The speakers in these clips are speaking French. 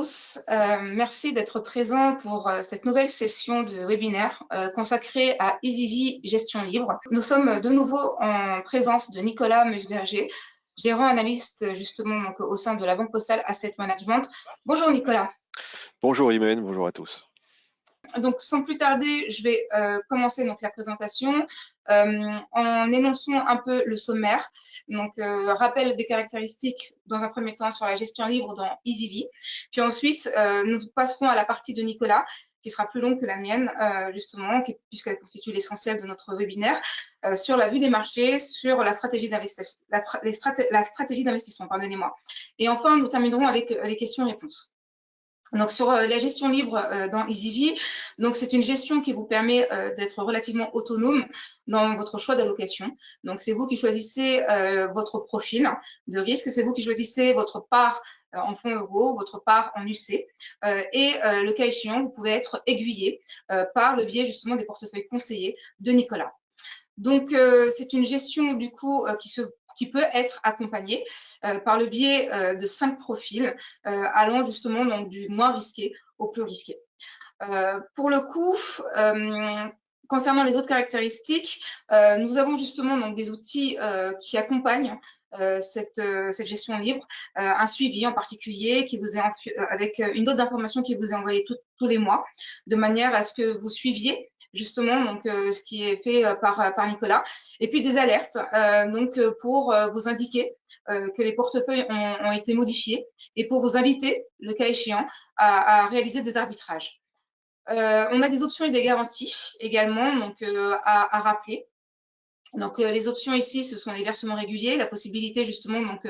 tous, merci d'être présents pour cette nouvelle session de webinaire consacrée à EasyV Gestion Libre. Nous sommes de nouveau en présence de Nicolas Musberger, gérant analyste justement donc, au sein de la Banque Postale Asset Management. Bonjour Nicolas. Bonjour Imen, bonjour à tous. Donc, sans plus tarder, je vais commencer donc, la présentation en énonçant un peu le sommaire. Donc, rappel des caractéristiques dans un premier temps sur la gestion libre dans EasyV. Puis ensuite, nous passerons à la partie de Nicolas, qui sera plus longue que la mienne, justement, puisqu'elle constitue l'essentiel de notre webinaire, sur la vue des marchés, sur la stratégie d'investissement, la stratégie d'investissement, pardonnez-moi. Et enfin, nous terminerons avec les questions-réponses. Donc, sur la gestion libre dans EasyV, donc c'est une gestion qui vous permet d'être relativement autonome dans votre choix d'allocation. Donc, c'est vous qui choisissez votre profil de risque, c'est vous qui choisissez votre part en fonds euros, votre part en UC. Et le cas échéant, vous pouvez être aiguillé par le biais justement des portefeuilles conseillés de Nicolas. Donc, c'est une gestion du coup qui peut être accompagnée par le biais de 5 profils allant justement donc, du moins risqué au plus risqué. Pour le coup, concernant les autres caractéristiques, nous avons justement donc, des outils qui accompagnent cette gestion libre, un suivi en particulier qui vous est avec une dose d'information qui vous est envoyée tous les mois, de manière à ce que vous suiviez justement donc ce qui est fait par Nicolas, et puis des alertes donc pour vous indiquer que les portefeuilles ont été modifiés et pour vous inviter, le cas échéant, à réaliser des arbitrages. On a des options et des garanties également donc à rappeler. Donc les options ici, ce sont les versements réguliers, la possibilité justement donc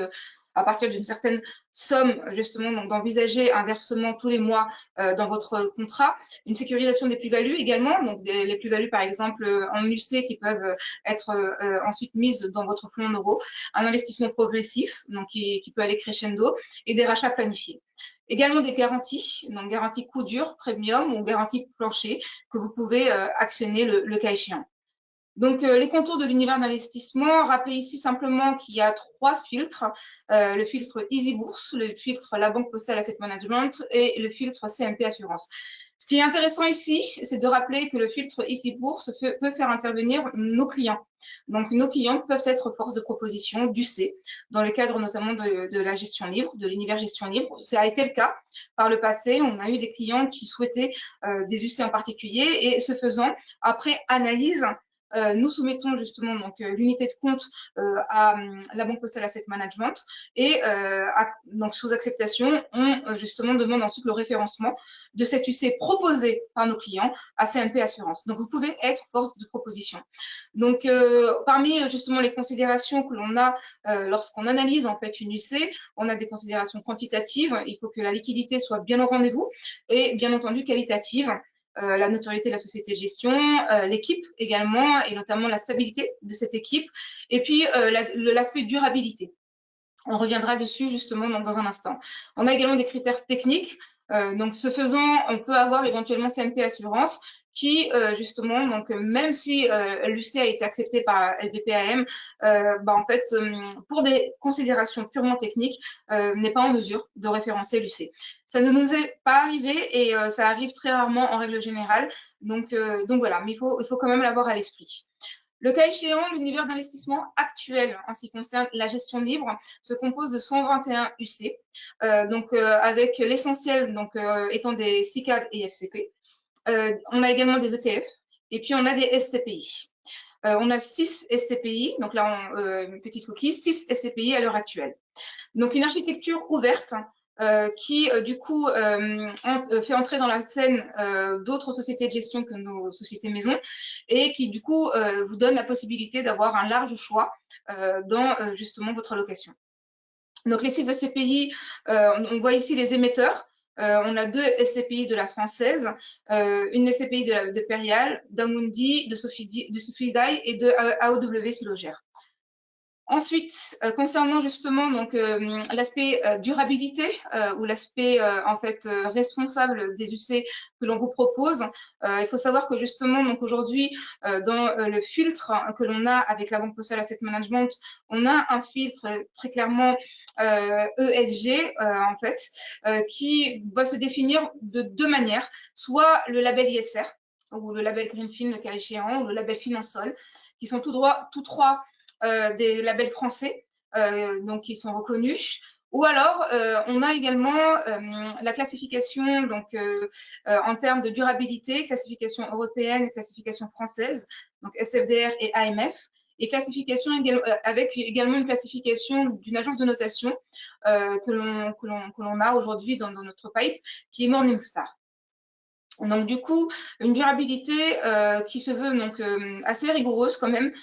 à partir d'une certaine somme, justement, donc d'envisager un versement tous les mois dans votre contrat, une sécurisation des plus-values également, donc les plus-values par exemple en UC qui peuvent être ensuite mises dans votre fonds en euros, un investissement progressif, donc qui peut aller crescendo, et des rachats planifiés. Également des garanties, donc garantie coup dur, premium ou garantie plancher, que vous pouvez actionner le cas échéant. Donc, les contours de l'univers d'investissement, rappelez ici simplement qu'il y a 3 filtres, le filtre Easy Bourse, le filtre La Banque Postale Asset Management et le filtre CMP Assurance. Ce qui est intéressant ici, c'est de rappeler que le filtre Easy Bourse peut faire intervenir nos clients. Donc, nos clients peuvent être force de proposition du C, dans le cadre notamment de la gestion libre, de l'univers gestion libre. Ça a été le cas par le passé. On a eu des clients qui souhaitaient des UC en particulier et ce faisant, après analyse, nous soumettons justement donc l'unité de compte à la Banque Postale Asset Management et donc sous acceptation, on justement demande ensuite le référencement de cette UC proposée par nos clients à CNP Assurance. Donc vous pouvez être force de proposition. Donc parmi justement les considérations que l'on a lorsqu'on analyse en fait une UC, on a des considérations quantitatives. Il faut que la liquidité soit bien au rendez-vous et bien entendu qualitative. La notoriété de la société de gestion, l'équipe également, et notamment la stabilité de cette équipe, et puis l'aspect durabilité. On reviendra dessus justement donc, dans un instant. On a également des critères techniques. Donc, ce faisant, on peut avoir éventuellement CNP Assurance qui, justement, donc même si l'UC a été accepté par LPPAM, en fait, pour des considérations purement techniques, n'est pas en mesure de référencer l'UC. Ça ne nous est pas arrivé et ça arrive très rarement en règle générale. Donc voilà, mais il faut quand même l'avoir à l'esprit. Le cas échéant, l'univers d'investissement actuel en ce qui concerne la gestion libre se compose de 121 UC, avec l'essentiel étant des SICAV et FCP. On a également des ETF et puis on a des SCPI. On a 6 SCPI, donc là, une petite coquille, 6 SCPI à l'heure actuelle. Donc une architecture ouverte qui, du coup, fait entrer dans la scène d'autres sociétés de gestion que nos sociétés maisons et qui, du coup, vous donne la possibilité d'avoir un large choix dans, justement, votre allocation. Donc, les 6 SCPI, on voit ici les émetteurs. On a 2 SCPI de la française, une SCPI de Perial, d'Amundi, de Sofidy et de AOW Silogère. Ensuite, concernant justement donc l'aspect durabilité ou l'aspect en fait responsable des UC que l'on vous propose, il faut savoir que justement donc aujourd'hui dans le filtre que l'on a avec la Banque Postale Asset Management, on a un filtre très clairement ESG en fait qui va se définir de deux manières, soit le label ISR ou le label Greenfin, le cas échéant, ou le label Finansol, qui sont tout trois des labels français, donc qui sont reconnus. Ou alors, on a également la classification donc en termes de durabilité, classification européenne, classification française, donc SFDR et AMF, et classification avec également une classification d'une agence de notation que l'on a aujourd'hui dans notre pipe, qui est Morningstar. Donc du coup, une durabilité qui se veut donc assez rigoureuse quand même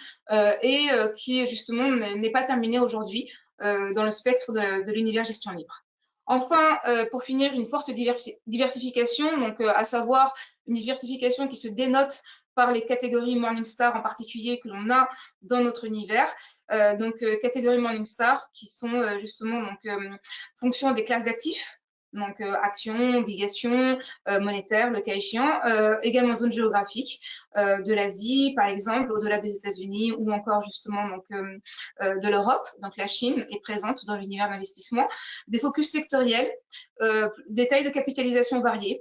et qui justement n'est pas terminée aujourd'hui dans le spectre de l'univers gestion libre. Enfin, pour finir, une forte diversification, donc à savoir une diversification qui se dénote par les catégories Morningstar en particulier que l'on a dans notre univers. Donc catégories Morningstar qui sont justement donc fonction des classes d'actifs, donc actions, obligations, monétaire, le cas échéant, également zone géographique de l'Asie, par exemple, au-delà des États-Unis ou encore justement donc, de l'Europe. Donc la Chine est présente dans l'univers d'investissement. Des focus sectoriels, des tailles de capitalisation variées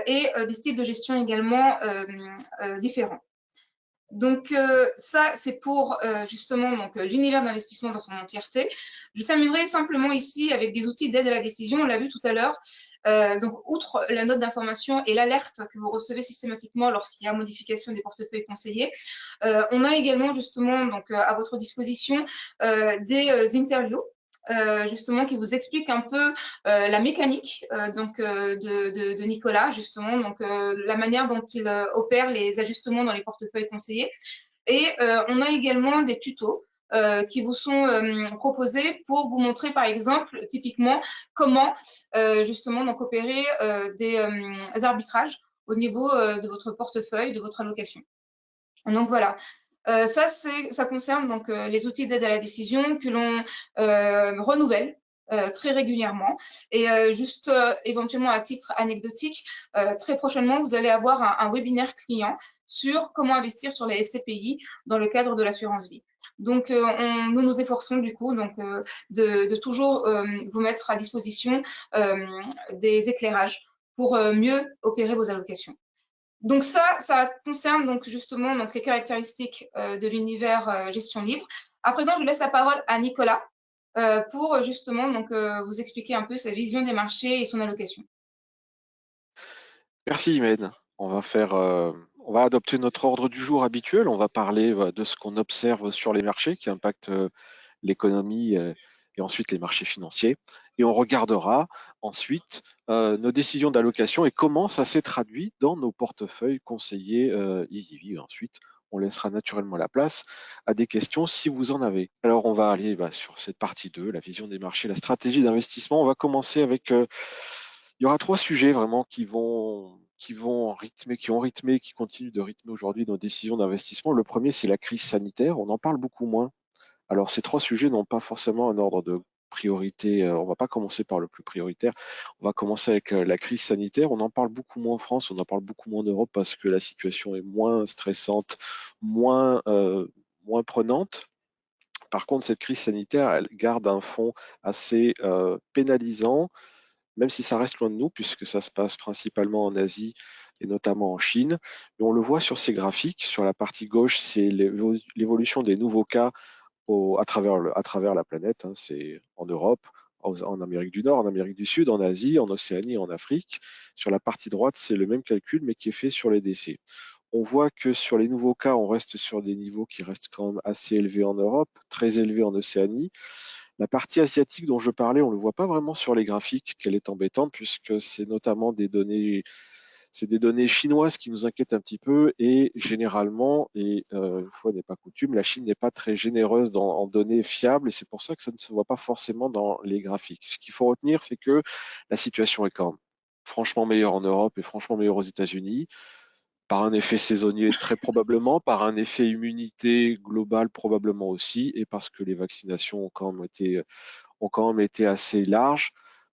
et des styles de gestion également différents. Donc ça, c'est pour justement donc l'univers d'investissement dans son entièreté. Je terminerai simplement ici avec des outils d'aide à la décision. On l'a vu tout à l'heure. Donc, outre la note d'information et l'alerte que vous recevez systématiquement lorsqu'il y a modification des portefeuilles conseillés, on a également justement donc à votre disposition des interviews justement qui vous explique un peu la mécanique de Nicolas, justement, donc la manière dont il opère les ajustements dans les portefeuilles conseillés. Et on a également des tutos qui vous sont proposés pour vous montrer, par exemple, typiquement, comment justement donc opérer des arbitrages au niveau de votre portefeuille, de votre allocation. Donc voilà, ça concerne donc les outils d'aide à la décision que l'on renouvelle très régulièrement. Et juste éventuellement à titre anecdotique, très prochainement, vous allez avoir un webinaire client sur comment investir sur les SCPI dans le cadre de l'assurance vie. Donc, nous nous efforçons du coup donc, de toujours vous mettre à disposition des éclairages pour mieux opérer vos allocations. Donc ça concerne donc justement donc les caractéristiques de l'univers gestion libre. À présent, je laisse la parole à Nicolas pour justement donc vous expliquer un peu sa vision des marchés et son allocation. Merci Imen. On va adopter notre ordre du jour habituel. On va parler de ce qu'on observe sur les marchés qui impactent l'économie et ensuite les marchés financiers. Et on regardera ensuite nos décisions d'allocation et comment ça s'est traduit dans nos portefeuilles conseillés EasyView. Ensuite, on laissera naturellement la place à des questions si vous en avez. Alors, on va aller sur cette partie 2, la vision des marchés, la stratégie d'investissement. On va commencer avec... il y aura trois sujets vraiment qui ont rythmé, qui continuent de rythmer aujourd'hui nos décisions d'investissement. Le premier, c'est la crise sanitaire. On en parle beaucoup moins. Alors, ces trois sujets n'ont pas forcément un ordre de priorité. On ne va pas commencer par le plus prioritaire. On va commencer avec la crise sanitaire. On en parle beaucoup moins en France, on en parle beaucoup moins en Europe parce que la situation est moins stressante, moins prenante. Par contre, cette crise sanitaire, elle garde un fond assez pénalisant, même si ça reste loin de nous, puisque ça se passe principalement en Asie et notamment en Chine. Mais on le voit sur ces graphiques. Sur la partie gauche, c'est l'évolution des nouveaux cas à travers la planète. Hein. C'est en Europe, en Amérique du Nord, en Amérique du Sud, en Asie, en Océanie, en Afrique. Sur la partie droite, c'est le même calcul, mais qui est fait sur les décès. On voit que sur les nouveaux cas, on reste sur des niveaux qui restent quand même assez élevés en Europe, très élevés en Océanie. La partie asiatique dont je parlais, on ne le voit pas vraiment sur les graphiques, qu'elle est embêtante, puisque c'est notamment des données chinoises qui nous inquiètent un petit peu et généralement, et une fois n'est pas coutume, la Chine n'est pas très généreuse en données fiables et c'est pour ça que ça ne se voit pas forcément dans les graphiques. Ce qu'il faut retenir, c'est que la situation est quand même franchement meilleure en Europe et franchement meilleure aux États-Unis. par un effet saisonnier très probablement, par un effet immunité globale probablement aussi, et parce que les vaccinations ont quand même été assez larges,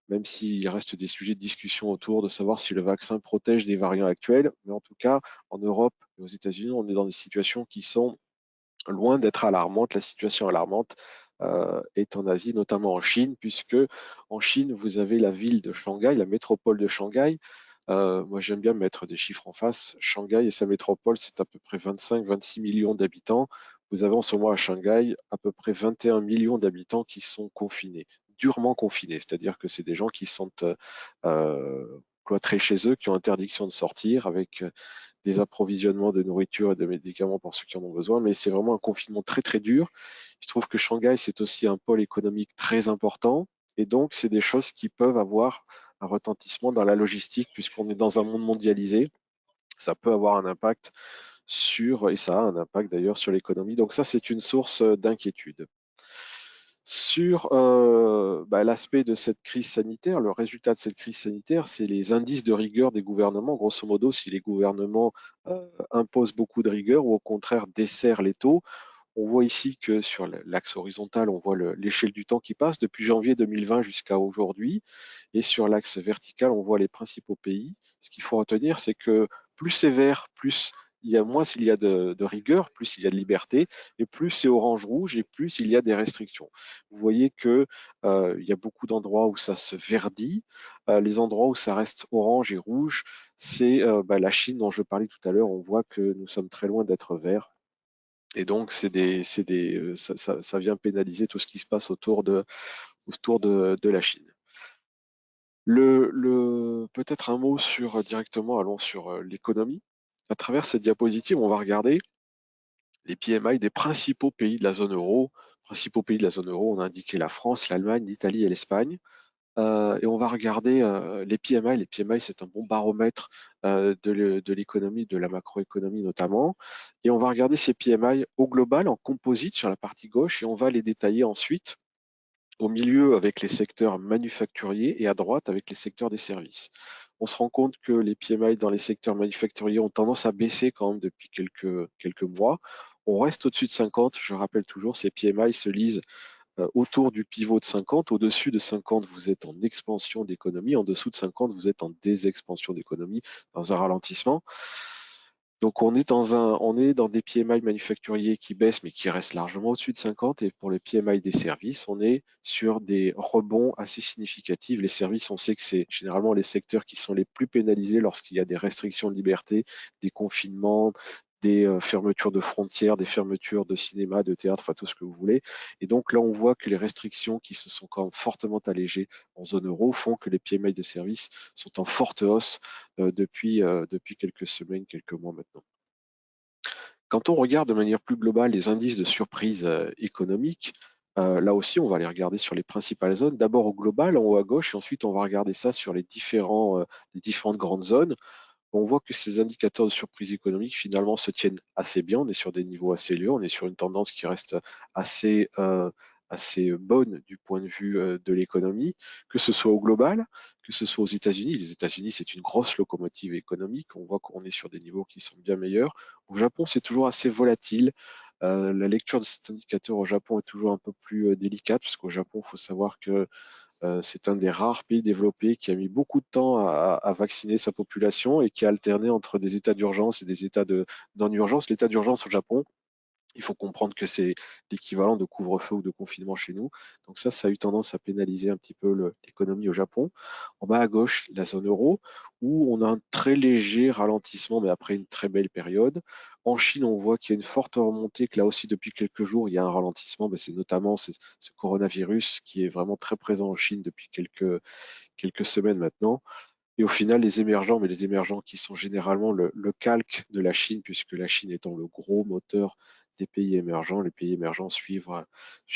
même s'il reste des sujets de discussion autour de savoir si le vaccin protège des variants actuels. Mais en tout cas, en Europe et aux États-Unis, on est dans des situations qui sont loin d'être alarmante. La situation alarmante est en Asie, notamment en Chine, puisque en Chine, vous avez la ville de Shanghai, la métropole de Shanghai. Moi, j'aime bien mettre des chiffres en face. Shanghai et sa métropole, c'est à peu près 25-26 millions d'habitants. Vous avez en ce moment à Shanghai à peu près 21 millions d'habitants qui sont confinés, durement confinés, c'est-à-dire que c'est des gens qui sont cloîtrés chez eux, qui ont interdiction de sortir, avec des approvisionnements de nourriture et de médicaments pour ceux qui en ont besoin, mais c'est vraiment un confinement très très dur. Je trouve que Shanghai, c'est aussi un pôle économique très important, et donc c'est des choses qui peuvent avoir un retentissement dans la logistique, puisqu'on est dans un monde mondialisé. Ça peut avoir un impact et ça a un impact d'ailleurs sur l'économie. Donc ça, c'est une source d'inquiétude. Sur l'aspect de cette crise sanitaire, le résultat de cette crise sanitaire, c'est les indices de rigueur des gouvernements. Grosso modo, si les gouvernements imposent beaucoup de rigueur ou au contraire desserrent les taux, on voit ici que sur l'axe horizontal, on voit l'échelle du temps qui passe depuis janvier 2020 jusqu'à aujourd'hui. Et sur l'axe vertical, on voit les principaux pays. Ce qu'il faut retenir, c'est que plus c'est vert, plus il y a moins il y a de rigueur, plus il y a de liberté, et plus c'est orange-rouge, et plus il y a des restrictions. Vous voyez que il y a beaucoup d'endroits où ça se verdit. Les endroits où ça reste orange et rouge, c'est la Chine dont je parlais tout à l'heure. On voit que nous sommes très loin d'être verts. Et donc, ça vient pénaliser tout ce qui se passe autour de la Chine. Peut-être un mot directement, allons sur l'économie. À travers cette diapositive, on va regarder les PMI des principaux pays de la zone euro. Principaux pays de la zone euro, on a indiqué la France, l'Allemagne, l'Italie et l'Espagne. Et on va regarder les PMI. Les PMI, c'est un bon baromètre de l'économie, de la macroéconomie notamment. Et on va regarder ces PMI au global, en composite sur la partie gauche, et on va les détailler ensuite au milieu avec les secteurs manufacturiers et à droite avec les secteurs des services. On se rend compte que les PMI dans les secteurs manufacturiers ont tendance à baisser quand même depuis quelques mois. On reste au-dessus de 50. Je rappelle toujours, ces PMI se lisent autour du pivot de 50. Au-dessus de 50, vous êtes en expansion d'économie. En dessous de 50, vous êtes en désexpansion d'économie, dans un ralentissement. Donc on est dans des PMI manufacturiers qui baissent, mais qui restent largement au-dessus de 50. Et pour les PMI des services, on est sur des rebonds assez significatifs. Les services, on sait que c'est généralement les secteurs qui sont les plus pénalisés lorsqu'il y a des restrictions de liberté, des confinements, des fermetures de frontières, des fermetures de cinéma, de théâtre, enfin tout ce que vous voulez. Et donc là, on voit que les restrictions qui se sont quand même fortement allégées en zone euro font que les PMI des services sont en forte hausse depuis quelques semaines, quelques mois maintenant. Quand on regarde de manière plus globale les indices de surprise économique, là aussi, on va les regarder sur les principales zones. D'abord au global, en haut à gauche, et ensuite on va regarder ça sur les différentes grandes zones. On voit que ces indicateurs de surprise économique finalement se tiennent assez bien. On est sur des niveaux assez élevés, on est sur une tendance qui reste assez, assez bonne du point de vue de l'économie, que ce soit au global, que ce soit aux États-Unis. Les États-Unis, c'est une grosse locomotive économique. On voit qu'on est sur des niveaux qui sont bien meilleurs. Au Japon, c'est toujours assez volatile. La lecture de cet indicateur au Japon est toujours un peu plus délicate, parce qu'au Japon, il faut savoir que c'est un des rares pays développés qui a mis beaucoup de temps à vacciner sa population et qui a alterné entre des états d'urgence et des états non-urgence. L'état d'urgence au Japon, il faut comprendre que c'est l'équivalent de couvre-feu ou de confinement chez nous. Donc ça a eu tendance à pénaliser un petit peu l'économie au Japon. En bas à gauche, la zone euro, où on a un très léger ralentissement, mais après une très belle période. En Chine, on voit qu'il y a une forte remontée, que là aussi, depuis quelques jours, il y a un ralentissement. C'est notamment ce coronavirus qui est vraiment très présent en Chine depuis quelques semaines maintenant. Et au final, les émergents qui sont généralement le calque de la Chine, puisque la Chine étant le gros moteur des pays émergents, les pays émergents suivent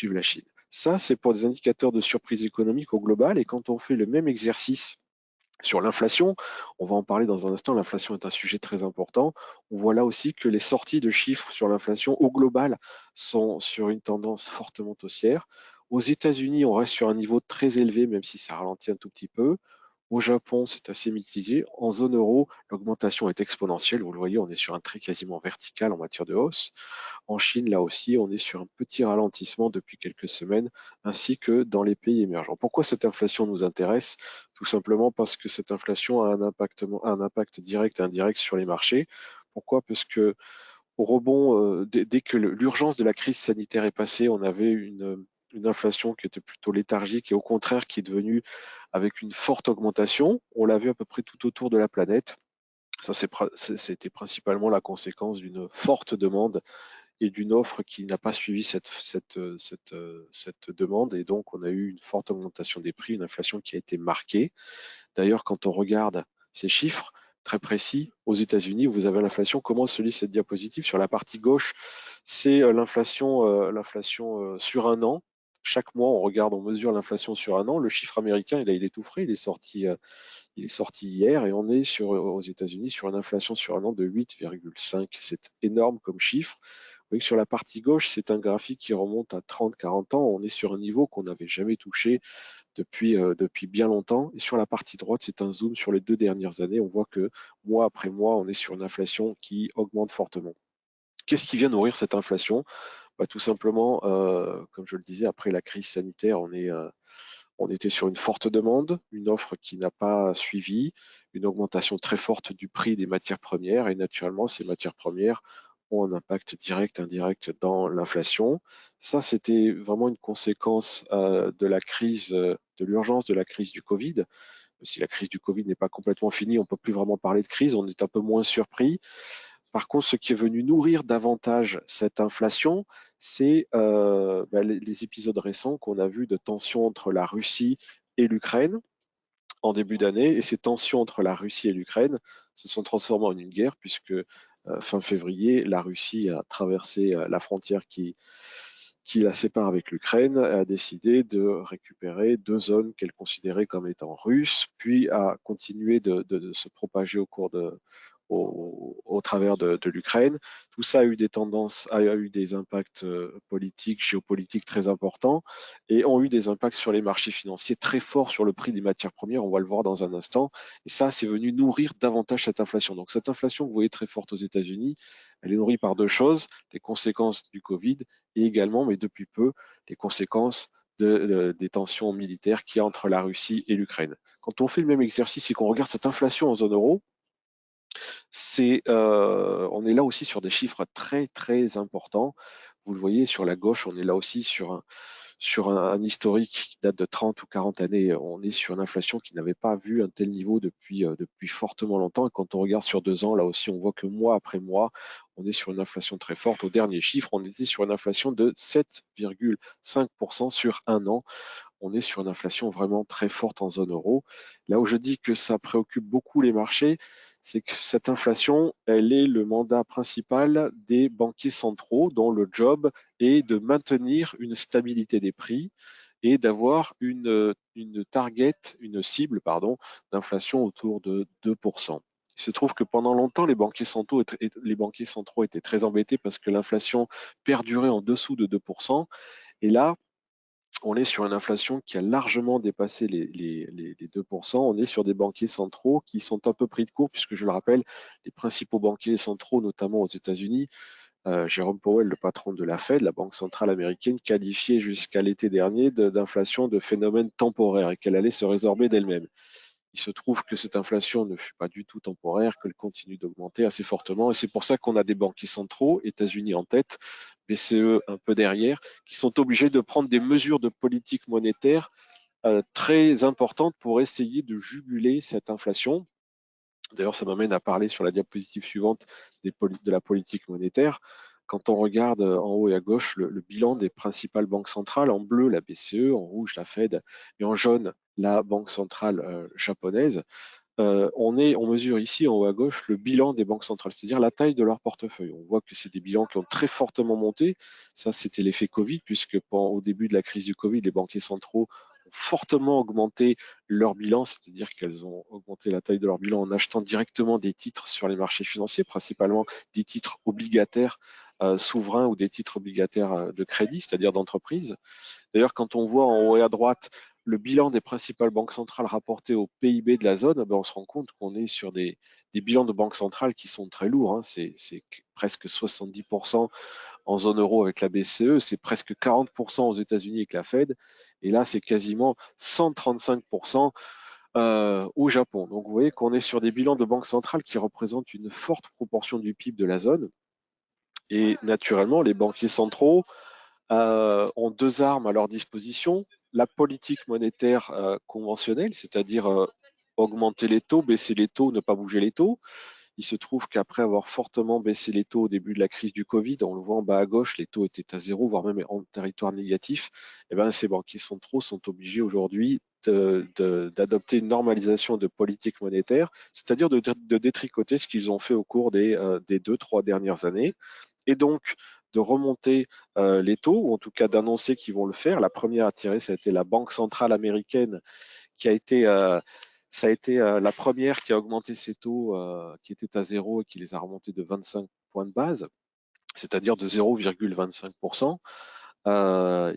la Chine. Ça, c'est pour des indicateurs de surprise économique au global. Et quand on fait le même exercice sur l'inflation, on va en parler dans un instant, l'inflation est un sujet très important. On voit là aussi que les sorties de chiffres sur l'inflation au global sont sur une tendance fortement haussière. Aux États-Unis, on reste sur un niveau très élevé, même si ça ralentit un tout petit peu. Au Japon, c'est assez mitigé. En zone euro, l'augmentation est exponentielle. Vous le voyez, on est sur un trait quasiment vertical en matière de hausse. En Chine, là aussi, on est sur un petit ralentissement depuis quelques semaines, ainsi que dans les pays émergents. Pourquoi cette inflation nous intéresse? Tout simplement parce que cette inflation a un impact direct et indirect sur les marchés. Pourquoi? Parce que au rebond, dès que l'urgence de la crise sanitaire est passée, on avait une inflation qui était plutôt léthargique et au contraire qui est devenue avec une forte augmentation. On l'a vu à peu près tout autour de la planète. Ça, c'était principalement la conséquence d'une forte demande et d'une offre qui n'a pas suivi cette demande. Et donc, on a eu une forte augmentation des prix, une inflation qui a été marquée. D'ailleurs, quand on regarde ces chiffres très précis, aux États-Unis, vous avez l'inflation. Comment se lit cette diapositive? Sur la partie gauche, c'est l'inflation sur un an. Chaque mois, on regarde, on mesure l'inflation sur un an. Le chiffre américain, il est tout frais, il est sorti hier et on est aux États-Unis sur une inflation sur un an de 8,5. C'est énorme comme chiffre. Vous voyez que sur la partie gauche, c'est un graphique qui remonte à 30-40 ans. On est sur un niveau qu'on n'avait jamais touché depuis bien longtemps. Et sur la partie droite, c'est un zoom sur les 2 dernières années. On voit que mois après mois, on est sur une inflation qui augmente fortement. Qu'est-ce qui vient nourrir cette inflation? Bah, tout simplement, comme je le disais, après la crise sanitaire, on était sur une forte demande, une offre qui n'a pas suivi, une augmentation très forte du prix des matières premières et naturellement, ces matières premières ont un impact direct, indirect dans l'inflation. Ça, c'était vraiment une conséquence de la crise, de l'urgence de la crise du Covid. Si la crise du Covid n'est pas complètement finie, on ne peut plus vraiment parler de crise, on est un peu moins surpris. Par contre, ce qui est venu nourrir davantage cette inflation, c'est les épisodes récents qu'on a vus de tensions entre la Russie et l'Ukraine en début d'année. Et ces tensions entre la Russie et l'Ukraine se sont transformées en une guerre puisque fin février, la Russie a traversé la frontière qui la sépare avec l'Ukraine, a décidé de récupérer 2 zones qu'elle considérait comme étant russes, puis a continué de se propager au travers de l'Ukraine. Tout ça a eu des tendances, a eu des impacts politiques, géopolitiques très importants et ont eu des impacts sur les marchés financiers très forts sur le prix des matières premières. On va le voir dans un instant. Et ça, c'est venu nourrir davantage cette inflation. Donc cette inflation que vous voyez très forte aux États-Unis, elle est nourrie par 2 choses, les conséquences du Covid et également, mais depuis peu, les conséquences des tensions militaires qu'il y a entre la Russie et l'Ukraine. Quand on fait le même exercice et qu'on regarde cette inflation en zone euro, on est là aussi sur des chiffres très très importants. Vous le voyez sur la gauche, on est là aussi sur un historique qui date de 30 ou 40 années. On est sur une inflation qui n'avait pas vu un tel niveau depuis fortement longtemps. Et quand on regarde sur 2 ans, là aussi, on voit que mois après mois, on est sur une inflation très forte. Au dernier chiffre, on était sur une inflation de 7,5% sur un an. On est sur une inflation vraiment très forte en zone euro. Là où je dis que ça préoccupe beaucoup les marchés, c'est que cette inflation, elle est le mandat principal des banquiers centraux, dont le job est de maintenir une stabilité des prix et d'avoir une target, une cible, pardon, d'inflation autour de 2%. Il se trouve que pendant longtemps, les banquiers centraux étaient très embêtés parce que l'inflation perdurait en dessous de 2%. Et là, on est sur une inflation qui a largement dépassé les 2%. On est sur des banquiers centraux qui sont un peu pris de court, puisque je le rappelle, les principaux banquiers centraux, notamment aux États-Unis, Jérôme Powell, le patron de la Fed, la Banque centrale américaine, qualifiait jusqu'à l'été dernier d'inflation de phénomène temporaire et qu'elle allait se résorber d'elle-même. Il se trouve que cette inflation ne fut pas du tout temporaire, qu'elle continue d'augmenter assez fortement. Et c'est pour ça qu'on a des banquiers centraux, États-Unis en tête, BCE un peu derrière, qui sont obligés de prendre des mesures de politique monétaire très importantes pour essayer de juguler cette inflation. D'ailleurs, ça m'amène à parler sur la diapositive suivante de la politique monétaire. Quand on regarde en haut et à gauche le bilan des principales banques centrales, en bleu la BCE, en rouge la Fed et en jaune la Banque centrale japonaise, on mesure ici en haut à gauche le bilan des banques centrales, c'est-à-dire la taille de leur portefeuille. On voit que c'est des bilans qui ont très fortement monté. Ça, c'était l'effet Covid, puisque au début de la crise du Covid, les banquiers centraux ont fortement augmenté leur bilan, c'est-à-dire qu'elles ont augmenté la taille de leur bilan en achetant directement des titres sur les marchés financiers, principalement des titres obligataires souverains ou des titres obligataires de crédit, c'est-à-dire d'entreprise. D'ailleurs, quand on voit en haut et à droite le bilan des principales banques centrales rapporté au PIB de la zone, on se rend compte qu'on est sur des bilans de banques centrales qui sont très lourds, hein. C'est presque 70% en zone euro avec la BCE, c'est presque 40% aux États-Unis avec la Fed, et là c'est quasiment 135% au Japon. Donc vous voyez qu'on est sur des bilans de banques centrales qui représentent une forte proportion du PIB de la zone, et naturellement les banquiers centraux ont deux armes à leur disposition: la politique monétaire conventionnelle, c'est-à-dire augmenter les taux, baisser les taux, ne pas bouger les taux. Il se trouve qu'après avoir fortement baissé les taux au début de la crise du Covid, on le voit en bas à gauche, les taux étaient à zéro, voire même en territoire négatif. Et bien, ces banquiers centraux sont obligés aujourd'hui d'adopter une normalisation de politique monétaire, c'est-à-dire de détricoter ce qu'ils ont fait au cours des 2-3 dernières années, et donc de remonter les taux, ou en tout cas d'annoncer qu'ils vont le faire. La première à tirer, ça a été la Banque centrale américaine, qui a été ça a été la première qui a augmenté ses taux qui étaient à zéro et qui les a remontés de 25 points de base, c'est-à-dire de 0,25%.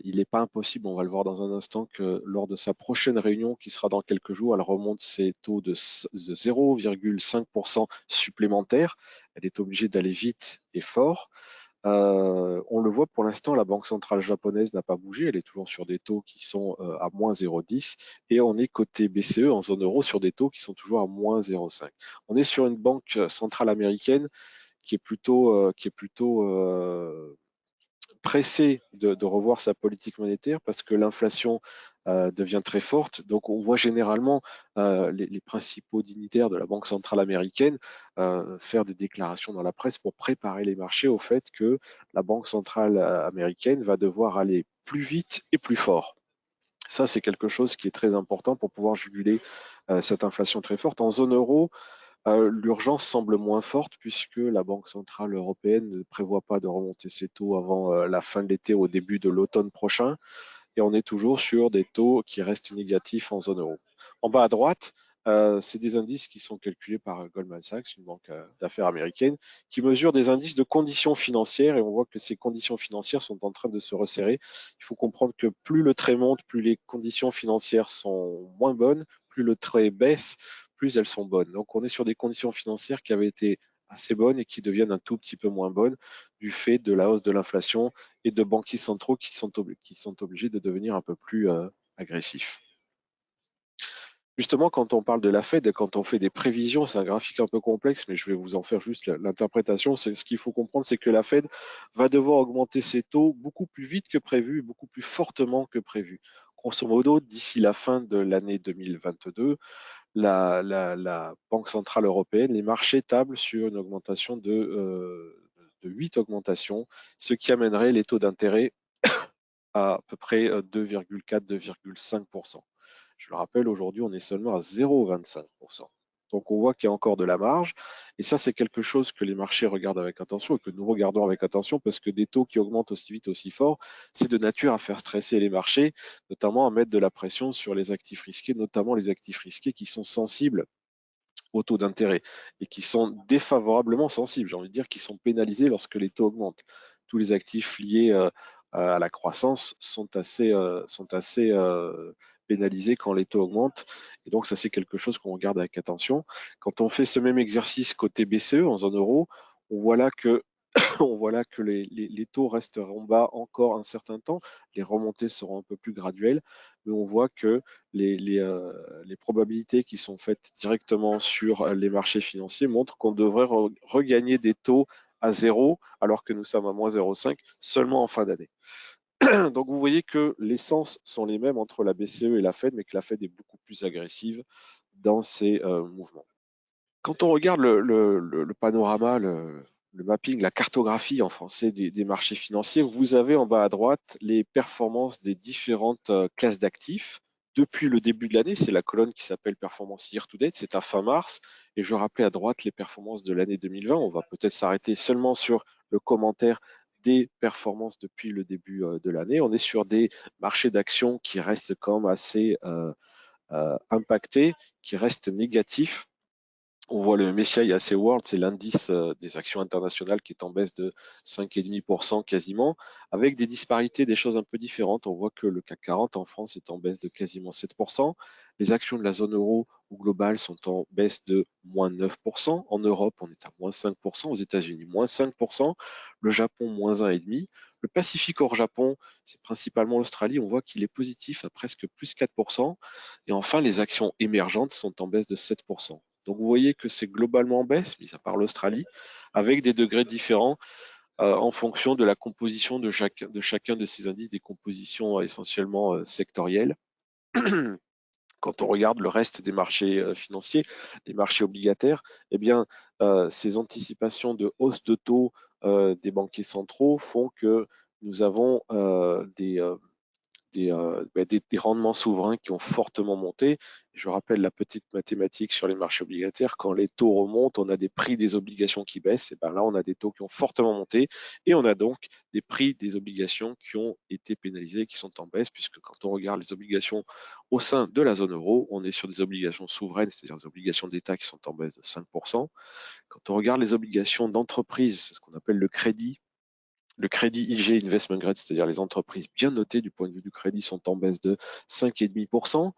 Il n'est pas impossible, on va le voir dans un instant, que lors de sa prochaine réunion, qui sera dans quelques jours, elle remonte ses taux de 0,5% supplémentaires. Elle est obligée d'aller vite et fort. On le voit pour l'instant, la Banque centrale japonaise n'a pas bougé, elle est toujours sur des taux qui sont à moins 0,10, et on est côté BCE en zone euro sur des taux qui sont toujours à moins 0,5. On est sur une banque centrale américaine qui est plutôt pressée de revoir sa politique monétaire parce que l'inflation devient très forte. Donc on voit généralement les principaux dignitaires de la Banque centrale américaine faire des déclarations dans la presse pour préparer les marchés au fait que la Banque centrale américaine va devoir aller plus vite et plus fort. Ça, c'est quelque chose qui est très important pour pouvoir juguler cette inflation très forte. En zone euro, l'urgence semble moins forte puisque la Banque centrale européenne ne prévoit pas de remonter ses taux avant la fin de l'été, au début de l'automne prochain, et on est toujours sur des taux qui restent négatifs en zone euro. En bas à droite, c'est des indices qui sont calculés par Goldman Sachs, une banque d'affaires américaine, qui mesure des indices de conditions financières, et on voit que ces conditions financières sont en train de se resserrer. Il faut comprendre que plus le trait monte, plus les conditions financières sont moins bonnes, plus le trait baisse, plus elles sont bonnes. Donc on est sur des conditions financières qui avaient été assez bonnes et qui deviennent un tout petit peu moins bonnes du fait de la hausse de l'inflation et de banquiers centraux qui sont obligés de devenir un peu plus agressifs. Justement, quand on parle de la Fed et quand on fait des prévisions, c'est un graphique un peu complexe, mais je vais vous en faire juste l'interprétation. C'est ce qu'il faut comprendre, c'est que la Fed va devoir augmenter ses taux beaucoup plus vite que prévu, beaucoup plus fortement que prévu. Grosso modo, d'ici la fin de l'année 2022, la Banque centrale européenne, les marchés tablent sur une augmentation de 8 augmentations, ce qui amènerait les taux d'intérêt à peu près 2,4-2,5%. Je le rappelle, aujourd'hui, on est seulement à 0,25%. Donc on voit qu'il y a encore de la marge. Et ça, c'est quelque chose que les marchés regardent avec attention et que nous regardons avec attention, parce que des taux qui augmentent aussi vite, aussi fort, c'est de nature à faire stresser les marchés, notamment à mettre de la pression sur les actifs risqués, notamment les actifs risqués qui sont sensibles au taux d'intérêt et qui sont défavorablement sensibles, j'ai envie de dire, qui sont pénalisés lorsque les taux augmentent. Tous les actifs liés à la croissance sont assez pénalisés quand les taux augmentent. Et donc, ça, c'est quelque chose qu'on regarde avec attention. Quand on fait ce même exercice côté BCE en zone euro, on voit là que on voit là que les taux resteront bas encore un certain temps. Les remontées seront un peu plus graduelles, mais on voit que les probabilités qui sont faites directement sur les marchés financiers montrent qu'on devrait regagner des taux à zéro, alors que nous sommes à moins 0,5 seulement en fin d'année. Donc vous voyez que les sens sont les mêmes entre la BCE et la Fed, mais que la Fed est beaucoup plus agressive dans ses mouvements. Quand on regarde le panorama, le mapping, la cartographie en français des marchés financiers, vous avez en bas à droite les performances des différentes classes d'actifs depuis le début de l'année. C'est la colonne qui s'appelle Performance Year to Date, c'est à fin mars. Et je rappelais à droite les performances de l'année 2020. On va peut-être s'arrêter seulement sur le commentaire des performances depuis le début de l'année. On est sur des marchés d'actions qui restent quand même assez impactés, qui restent négatifs, On voit le MSCI AC World, c'est l'indice des actions internationales qui est en baisse de 5,5% quasiment, avec des disparités, des choses un peu différentes. On voit que le CAC 40 en France est en baisse de quasiment 7%. Les actions de la zone euro ou globale sont en baisse de moins 9%. En Europe, on est à moins 5%. Aux États-Unis, moins 5%. Le Japon, moins 1,5%. Le Pacifique hors Japon, c'est principalement l'Australie. On voit qu'il est positif à presque plus 4%. Et enfin, les actions émergentes sont en baisse de 7%. Donc vous voyez que c'est globalement en baisse, mis à part l'Australie, avec des degrés différents en fonction de la composition de chacun de ces indices, des compositions essentiellement sectorielles. Quand on regarde le reste des marchés financiers, les marchés obligataires, eh bien, ces anticipations de hausse de taux des banquiers centraux font que nous avons des rendements souverains qui ont fortement monté. Je rappelle la petite mathématique sur les marchés obligataires. Quand les taux remontent, on a des prix des obligations qui baissent. Et ben là, on a des taux qui ont fortement monté et on a donc des prix des obligations qui ont été pénalisés, qui sont en baisse, puisque quand on regarde les obligations au sein de la zone euro, on est sur des obligations souveraines, c'est-à-dire des obligations d'État qui sont en baisse de 5%. Quand on regarde les obligations d'entreprise, c'est ce qu'on appelle le crédit IG Investment Grade, c'est-à-dire les entreprises bien notées du point de vue du crédit, sont en baisse de 5,5%.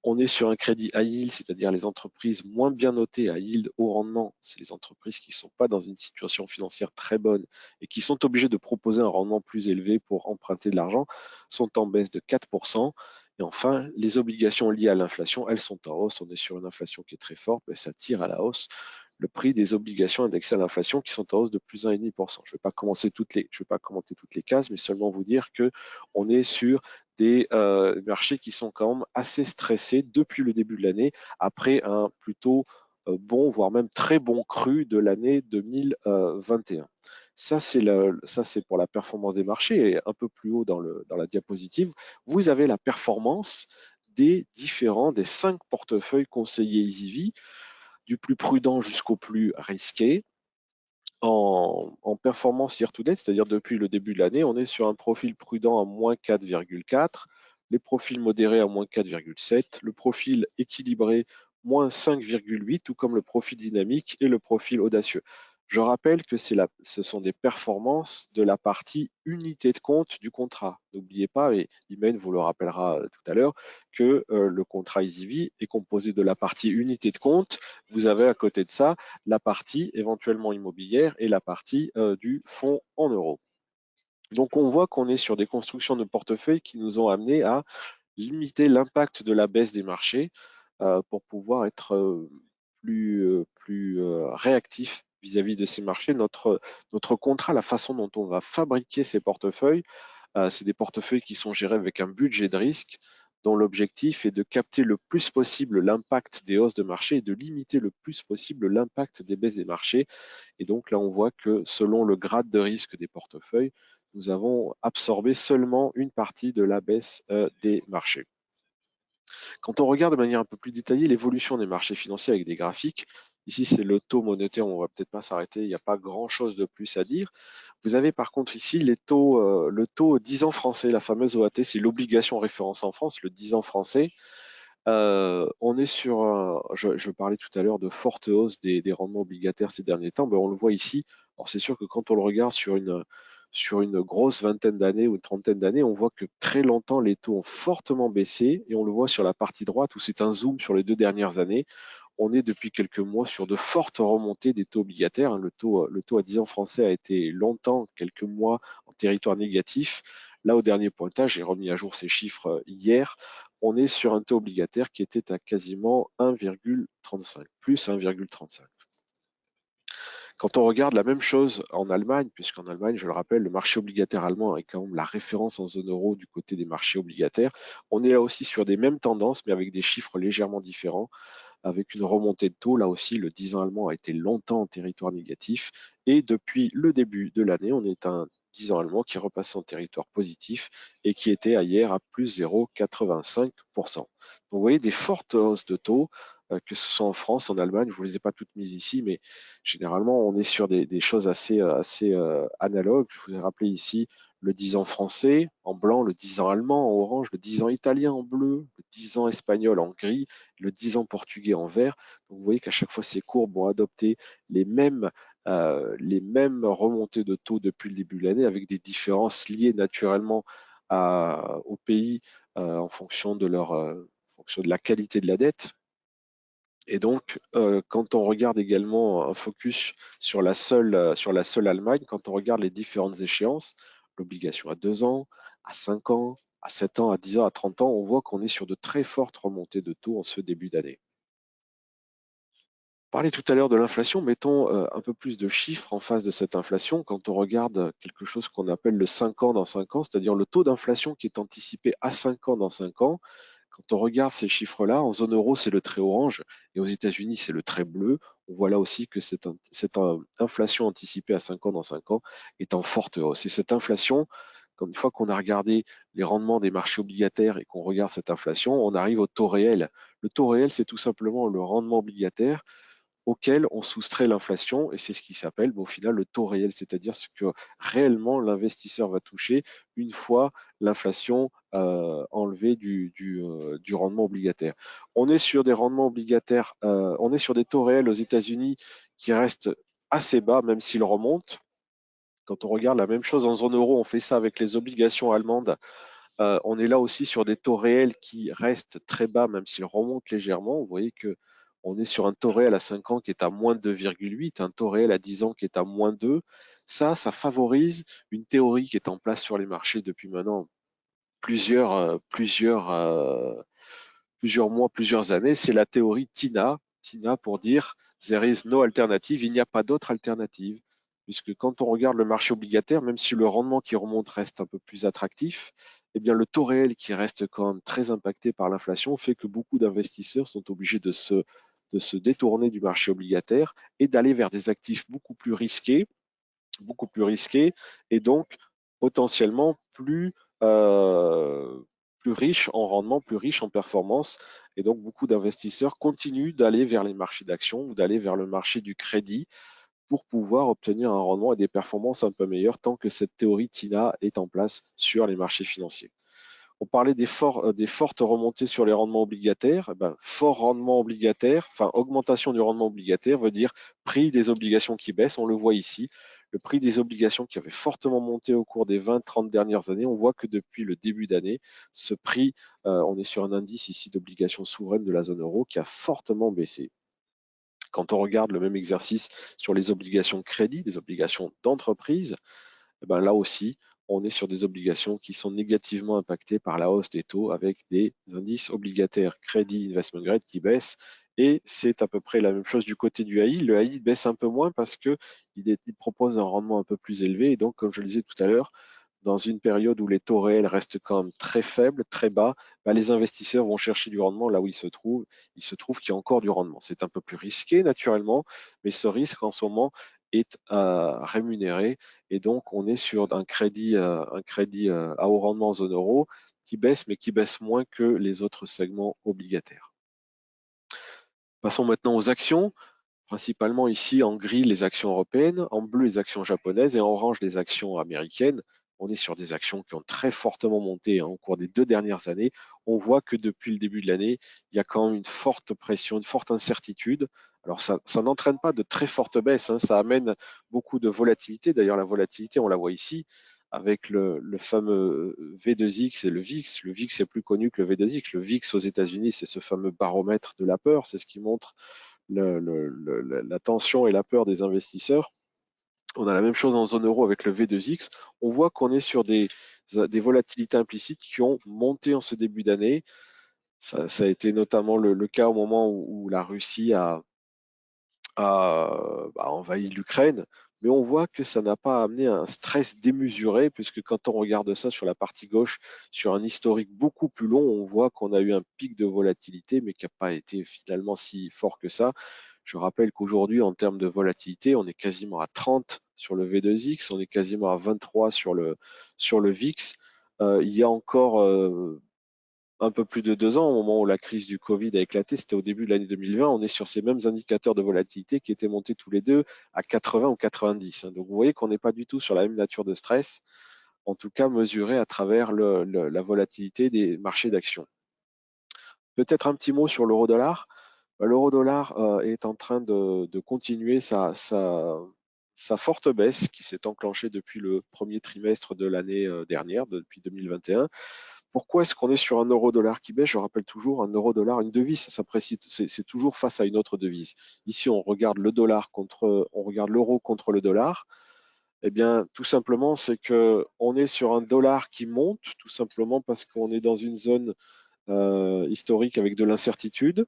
On est sur un crédit high yield, c'est-à-dire les entreprises moins bien notées à yield haut rendement. C'est les entreprises qui ne sont pas dans une situation financière très bonne et qui sont obligées de proposer un rendement plus élevé pour emprunter de l'argent, sont en baisse de 4%. Et enfin, les obligations liées à l'inflation, elles sont en hausse. On est sur une inflation qui est très forte, mais ça tire à la hausse le prix des obligations indexées à l'inflation qui sont en hausse de plus 1,5%. Je ne vais pas commenter toutes les cases, mais seulement vous dire que on est sur des marchés qui sont quand même assez stressés depuis le début de l'année, après un plutôt bon, voire même très bon cru de l'année 2021. Ça, c'est pour la performance des marchés. Et un peu plus haut dans la diapositive, vous avez la performance des 5 portefeuilles conseillés EasyV, du plus prudent jusqu'au plus risqué. En performance year-to-date, c'est-à-dire depuis le début de l'année, on est sur un profil prudent à moins 4,4, les profils modérés à moins 4,7, le profil équilibré moins 5,8, tout comme le profil dynamique et le profil audacieux. Je rappelle que ce sont des performances de la partie unité de compte du contrat. N'oubliez pas, et Imen vous le rappellera tout à l'heure, que le contrat EasyV est composé de la partie unité de compte. Vous avez à côté de ça la partie éventuellement immobilière et la partie du fonds en euros. Donc on voit qu'on est sur des constructions de portefeuille qui nous ont amené à limiter l'impact de la baisse des marchés pour pouvoir être plus réactif vis-à-vis de ces marchés. Notre contrat, la façon dont on va fabriquer ces portefeuilles, c'est des portefeuilles qui sont gérés avec un budget de risque dont l'objectif est de capter le plus possible l'impact des hausses de marché et de limiter le plus possible l'impact des baisses des marchés. Et donc là, on voit que selon le grade de risque des portefeuilles, nous avons absorbé seulement une partie de la baisse des marchés. Quand on regarde de manière un peu plus détaillée l'évolution des marchés financiers avec des graphiques, ici c'est le taux monétaire, on ne va peut-être pas s'arrêter, il n'y a pas grand-chose de plus à dire. Vous avez par contre ici le taux 10 ans français, la fameuse OAT, c'est l'obligation référence en France, le 10 ans français. On est sur je parlais tout à l'heure de forte hausse des rendements obligataires ces derniers temps, on le voit ici. Alors c'est sûr que quand on le regarde sur une grosse vingtaine d'années ou une trentaine d'années, on voit que très longtemps les taux ont fortement baissé et on le voit sur la partie droite où c'est un zoom sur les 2 dernières années. On est depuis quelques mois sur de fortes remontées des taux obligataires. Le taux à 10 ans français a été longtemps, quelques mois, en territoire négatif. Là, au dernier pointage, j'ai remis à jour ces chiffres hier, on est sur un taux obligataire qui était à quasiment 1,35, plus 1,35. Quand on regarde la même chose en Allemagne, puisqu'en Allemagne, je le rappelle, le marché obligataire allemand est quand même la référence en zone euro du côté des marchés obligataires, on est là aussi sur des mêmes tendances, mais avec des chiffres légèrement différents, avec une remontée de taux. Là aussi, le 10 ans allemand a été longtemps en territoire négatif, et depuis le début de l'année, on est un 10 ans allemand qui est repassé en territoire positif et qui était hier à plus 0,85%. Donc vous voyez des fortes hausses de taux que ce soit en France, en Allemagne. Je vous les ai pas toutes mises ici, mais généralement, on est sur des choses assez analogues. Je vous ai rappelé ici le 10 ans français en blanc, le 10 ans allemand en orange, le 10 ans italien en bleu, le 10 ans espagnol en gris, le 10 ans portugais en vert. Donc vous voyez qu'à chaque fois, ces courbes vont adopter les mêmes remontées de taux depuis le début de l'année, avec des différences liées naturellement au pays en fonction en fonction de la qualité de la dette. Et donc, quand on regarde également un focus sur la seule Allemagne, quand on regarde les différentes échéances, l'obligation à 2 ans, à 5 ans, à 7 ans, à 10 ans, à 30 ans, on voit qu'on est sur de très fortes remontées de taux en ce début d'année. On parlait tout à l'heure de l'inflation, mettons un peu plus de chiffres en face de cette inflation. Quand on regarde quelque chose qu'on appelle le 5 ans dans 5 ans, c'est-à-dire le taux d'inflation qui est anticipé à 5 ans dans 5 ans, quand on regarde ces chiffres-là, en zone euro, c'est le trait orange et aux États-Unis, c'est le trait bleu. On voit là aussi que cette inflation anticipée à 5 ans dans 5 ans est en forte hausse. Et cette inflation, une fois qu'on a regardé les rendements des marchés obligataires et qu'on regarde cette inflation, on arrive au taux réel. Le taux réel, c'est tout simplement le rendement obligataire auquel on soustrait l'inflation, et c'est ce qui s'appelle au final le taux réel, c'est-à-dire ce que réellement l'investisseur va toucher une fois l'inflation enlevée du rendement obligataire. On est sur des rendements obligataires, on est sur des taux réels aux États-Unis qui restent assez bas, même s'ils remontent. Quand on regarde la même chose en zone euro, on fait ça avec les obligations allemandes. On est là aussi sur des taux réels qui restent très bas, même s'ils remontent légèrement. Vous voyez que on est sur un taux réel à 5 ans qui est à moins 2,8, un taux réel à 10 ans qui est à moins 2. Ça favorise une théorie qui est en place sur les marchés depuis maintenant plusieurs mois, plusieurs années. C'est la théorie TINA. TINA pour dire There is no alternative, il n'y a pas d'autre alternative. Puisque quand on regarde le marché obligataire, même si le rendement qui remonte reste un peu plus attractif, eh bien le taux réel qui reste quand même très impacté par l'inflation fait que beaucoup d'investisseurs sont obligés de se détourner du marché obligataire et d'aller vers des actifs beaucoup plus risqués et donc potentiellement plus riches en rendement, plus riches en performance. Et donc beaucoup d'investisseurs continuent d'aller vers les marchés d'actions ou d'aller vers le marché du crédit pour pouvoir obtenir un rendement et des performances un peu meilleures tant que cette théorie TINA est en place sur les marchés financiers. On parlait des fortes remontées sur les rendements obligataires. Eh ben, fort rendement obligataire, enfin augmentation du rendement obligataire veut dire prix des obligations qui baissent. On le voit ici. Le prix des obligations qui avait fortement monté au cours des 20-30 dernières années, on voit que depuis le début d'année, ce prix, on est sur un indice ici d'obligations souveraines de la zone euro qui a fortement baissé. Quand on regarde le même exercice sur les obligations crédit, des obligations d'entreprise, eh ben là aussi, on est sur des obligations qui sont négativement impactées par la hausse des taux avec des indices obligataires crédit investment grade qui baissent. Et c'est à peu près la même chose du côté du AI. Le AI baisse un peu moins parce qu'il propose un rendement un peu plus élevé. Et donc, comme je le disais tout à l'heure, dans une période où les taux réels restent quand même très faibles, très bas, bah, les investisseurs vont chercher du rendement là où ils se trouvent. Il se trouve qu'il y a encore du rendement. C'est un peu plus risqué naturellement, mais ce risque en ce moment est rémunéré et donc on est sur un crédit à haut rendement en zone euro qui baisse, mais qui baisse moins que les autres segments obligataires. Passons maintenant aux actions. Principalement ici en gris les actions européennes, en bleu les actions japonaises et en orange les actions américaines. On est sur des actions qui ont très fortement monté au cours des 2 dernières années. On voit que depuis le début de l'année, il y a quand même une forte pression, une forte incertitude. Alors ça n'entraîne pas de très fortes baisses, hein, ça amène beaucoup de volatilité. D'ailleurs, la volatilité, on la voit ici avec le fameux V2X et le VIX. Le VIX est plus connu que le V2X. Le VIX aux États-Unis, c'est ce fameux baromètre de la peur, c'est ce qui montre la tension et la peur des investisseurs. On a la même chose en zone euro avec le V2X. On voit qu'on est sur des volatilités implicites qui ont monté en ce début d'année. Ça a été notamment le cas au moment où la Russie a envahi l'Ukraine, mais on voit que ça n'a pas amené un stress démesuré, puisque quand on regarde ça sur la partie gauche, sur un historique beaucoup plus long, on voit qu'on a eu un pic de volatilité, mais qui n'a pas été finalement si fort que ça. Je rappelle qu'aujourd'hui, en termes de volatilité, on est quasiment à 30 sur le V2X, on est quasiment à 23 sur le VIX. Il y a encore un peu plus de 2 ans, au moment où la crise du Covid a éclaté, c'était au début de l'année 2020, on est sur ces mêmes indicateurs de volatilité qui étaient montés tous les deux à 80 ou 90. Donc vous voyez qu'on n'est pas du tout sur la même nature de stress, en tout cas mesuré à travers la volatilité des marchés d'actions. Peut-être un petit mot sur l'euro-dollar. L'euro-dollar est en train de continuer sa forte baisse qui s'est enclenchée depuis le premier trimestre de l'année dernière, depuis 2021. Pourquoi est-ce qu'on est sur un euro-dollar qui baisse? Je rappelle toujours, un euro-dollar, une devise, ça s'apprécie, c'est toujours face à une autre devise. Ici, on regarde on regarde l'euro contre le dollar. Eh bien, tout simplement, c'est que on est sur un dollar qui monte, tout simplement parce qu'on est dans une zone historique avec de l'incertitude.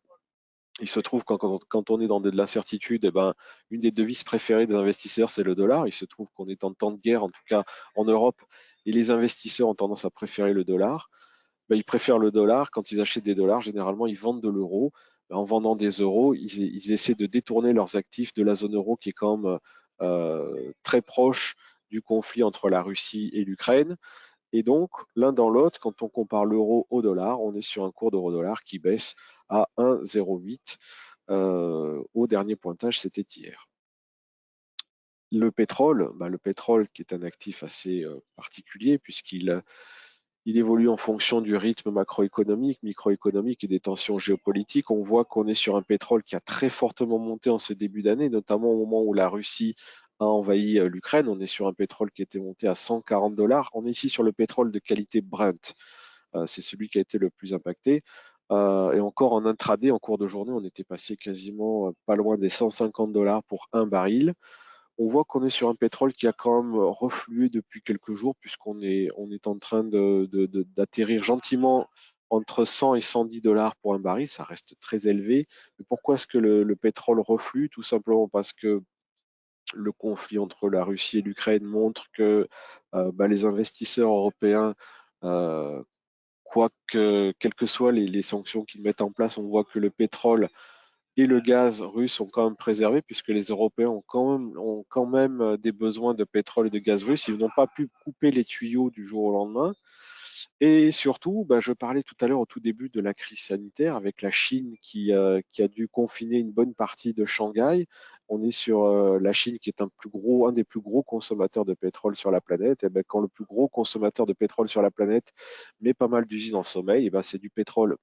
Il se trouve quand on est dans de l'incertitude, eh ben, une des devises préférées des investisseurs, c'est le dollar. Il se trouve qu'on est en temps de guerre, en tout cas en Europe, et les investisseurs ont tendance à préférer le dollar. Ben, ils préfèrent le dollar. Quand ils achètent des dollars, généralement, ils vendent de l'euro. Ben, en vendant des euros, ils essaient de détourner leurs actifs de la zone euro qui est quand même très proche du conflit entre la Russie et l'Ukraine. Et donc, l'un dans l'autre, quand on compare l'euro au dollar, on est sur un cours d'euro-dollar qui baisse à 1,08. Au dernier pointage, c'était hier. Le pétrole qui est un actif assez particulier puisqu'il évolue en fonction du rythme macroéconomique, microéconomique et des tensions géopolitiques. On voit qu'on est sur un pétrole qui a très fortement monté en ce début d'année, notamment au moment où la Russie a envahi l'Ukraine. On est sur un pétrole qui était monté à 140 dollars. On est ici sur le pétrole de qualité Brent. C'est celui qui a été le plus impacté. Et encore en intraday, en cours de journée, on était passé quasiment pas loin des 150 dollars pour un baril. On voit qu'on est sur un pétrole qui a quand même reflué depuis quelques jours, puisqu'on est en train d'atterrir gentiment entre 100 et 110 dollars pour un baril. Ça reste très élevé. Mais pourquoi est-ce que le pétrole reflue? Tout simplement parce que le conflit entre la Russie et l'Ukraine montre que les investisseurs européens, quelles que soient les sanctions qu'ils mettent en place, on voit que le pétrole et le gaz russe sont quand même préservés puisque les Européens ont quand même des besoins de pétrole et de gaz russe. Ils n'ont pas pu couper les tuyaux du jour au lendemain. Et surtout, je parlais tout à l'heure au tout début de la crise sanitaire avec la Chine qui a dû confiner une bonne partie de Shanghai. On est sur la Chine qui est un des plus gros consommateurs de pétrole sur la planète. Et ben, quand le plus gros consommateur de pétrole sur la planète met pas mal d'usines en sommeil, et ben, c'est du pétrole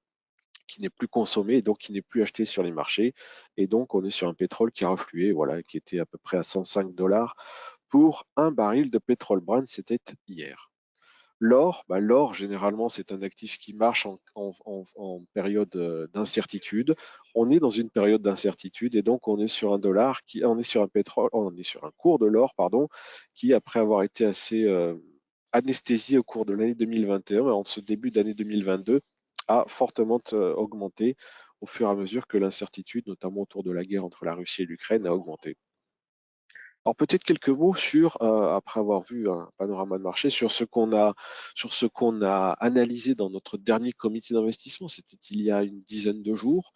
qui n'est plus consommé et donc qui n'est plus acheté sur les marchés. Et donc, on est sur un pétrole qui a reflué, voilà, qui était à peu près à 105 dollars pour un baril de pétrole Brent, c'était hier. L'or, généralement, c'est un actif qui marche en période d'incertitude. On est dans une période d'incertitude et donc on est sur on est sur un pétrole, on est sur un cours de l'or, pardon, qui après avoir été assez anesthésié au cours de l'année 2021, en ce début d'année 2022, a fortement augmenté au fur et à mesure que l'incertitude, notamment autour de la guerre entre la Russie et l'Ukraine, a augmenté. Alors peut-être quelques mots après avoir vu un panorama de marché, sur ce qu'on a analysé dans notre dernier comité d'investissement, c'était il y a une dizaine de jours.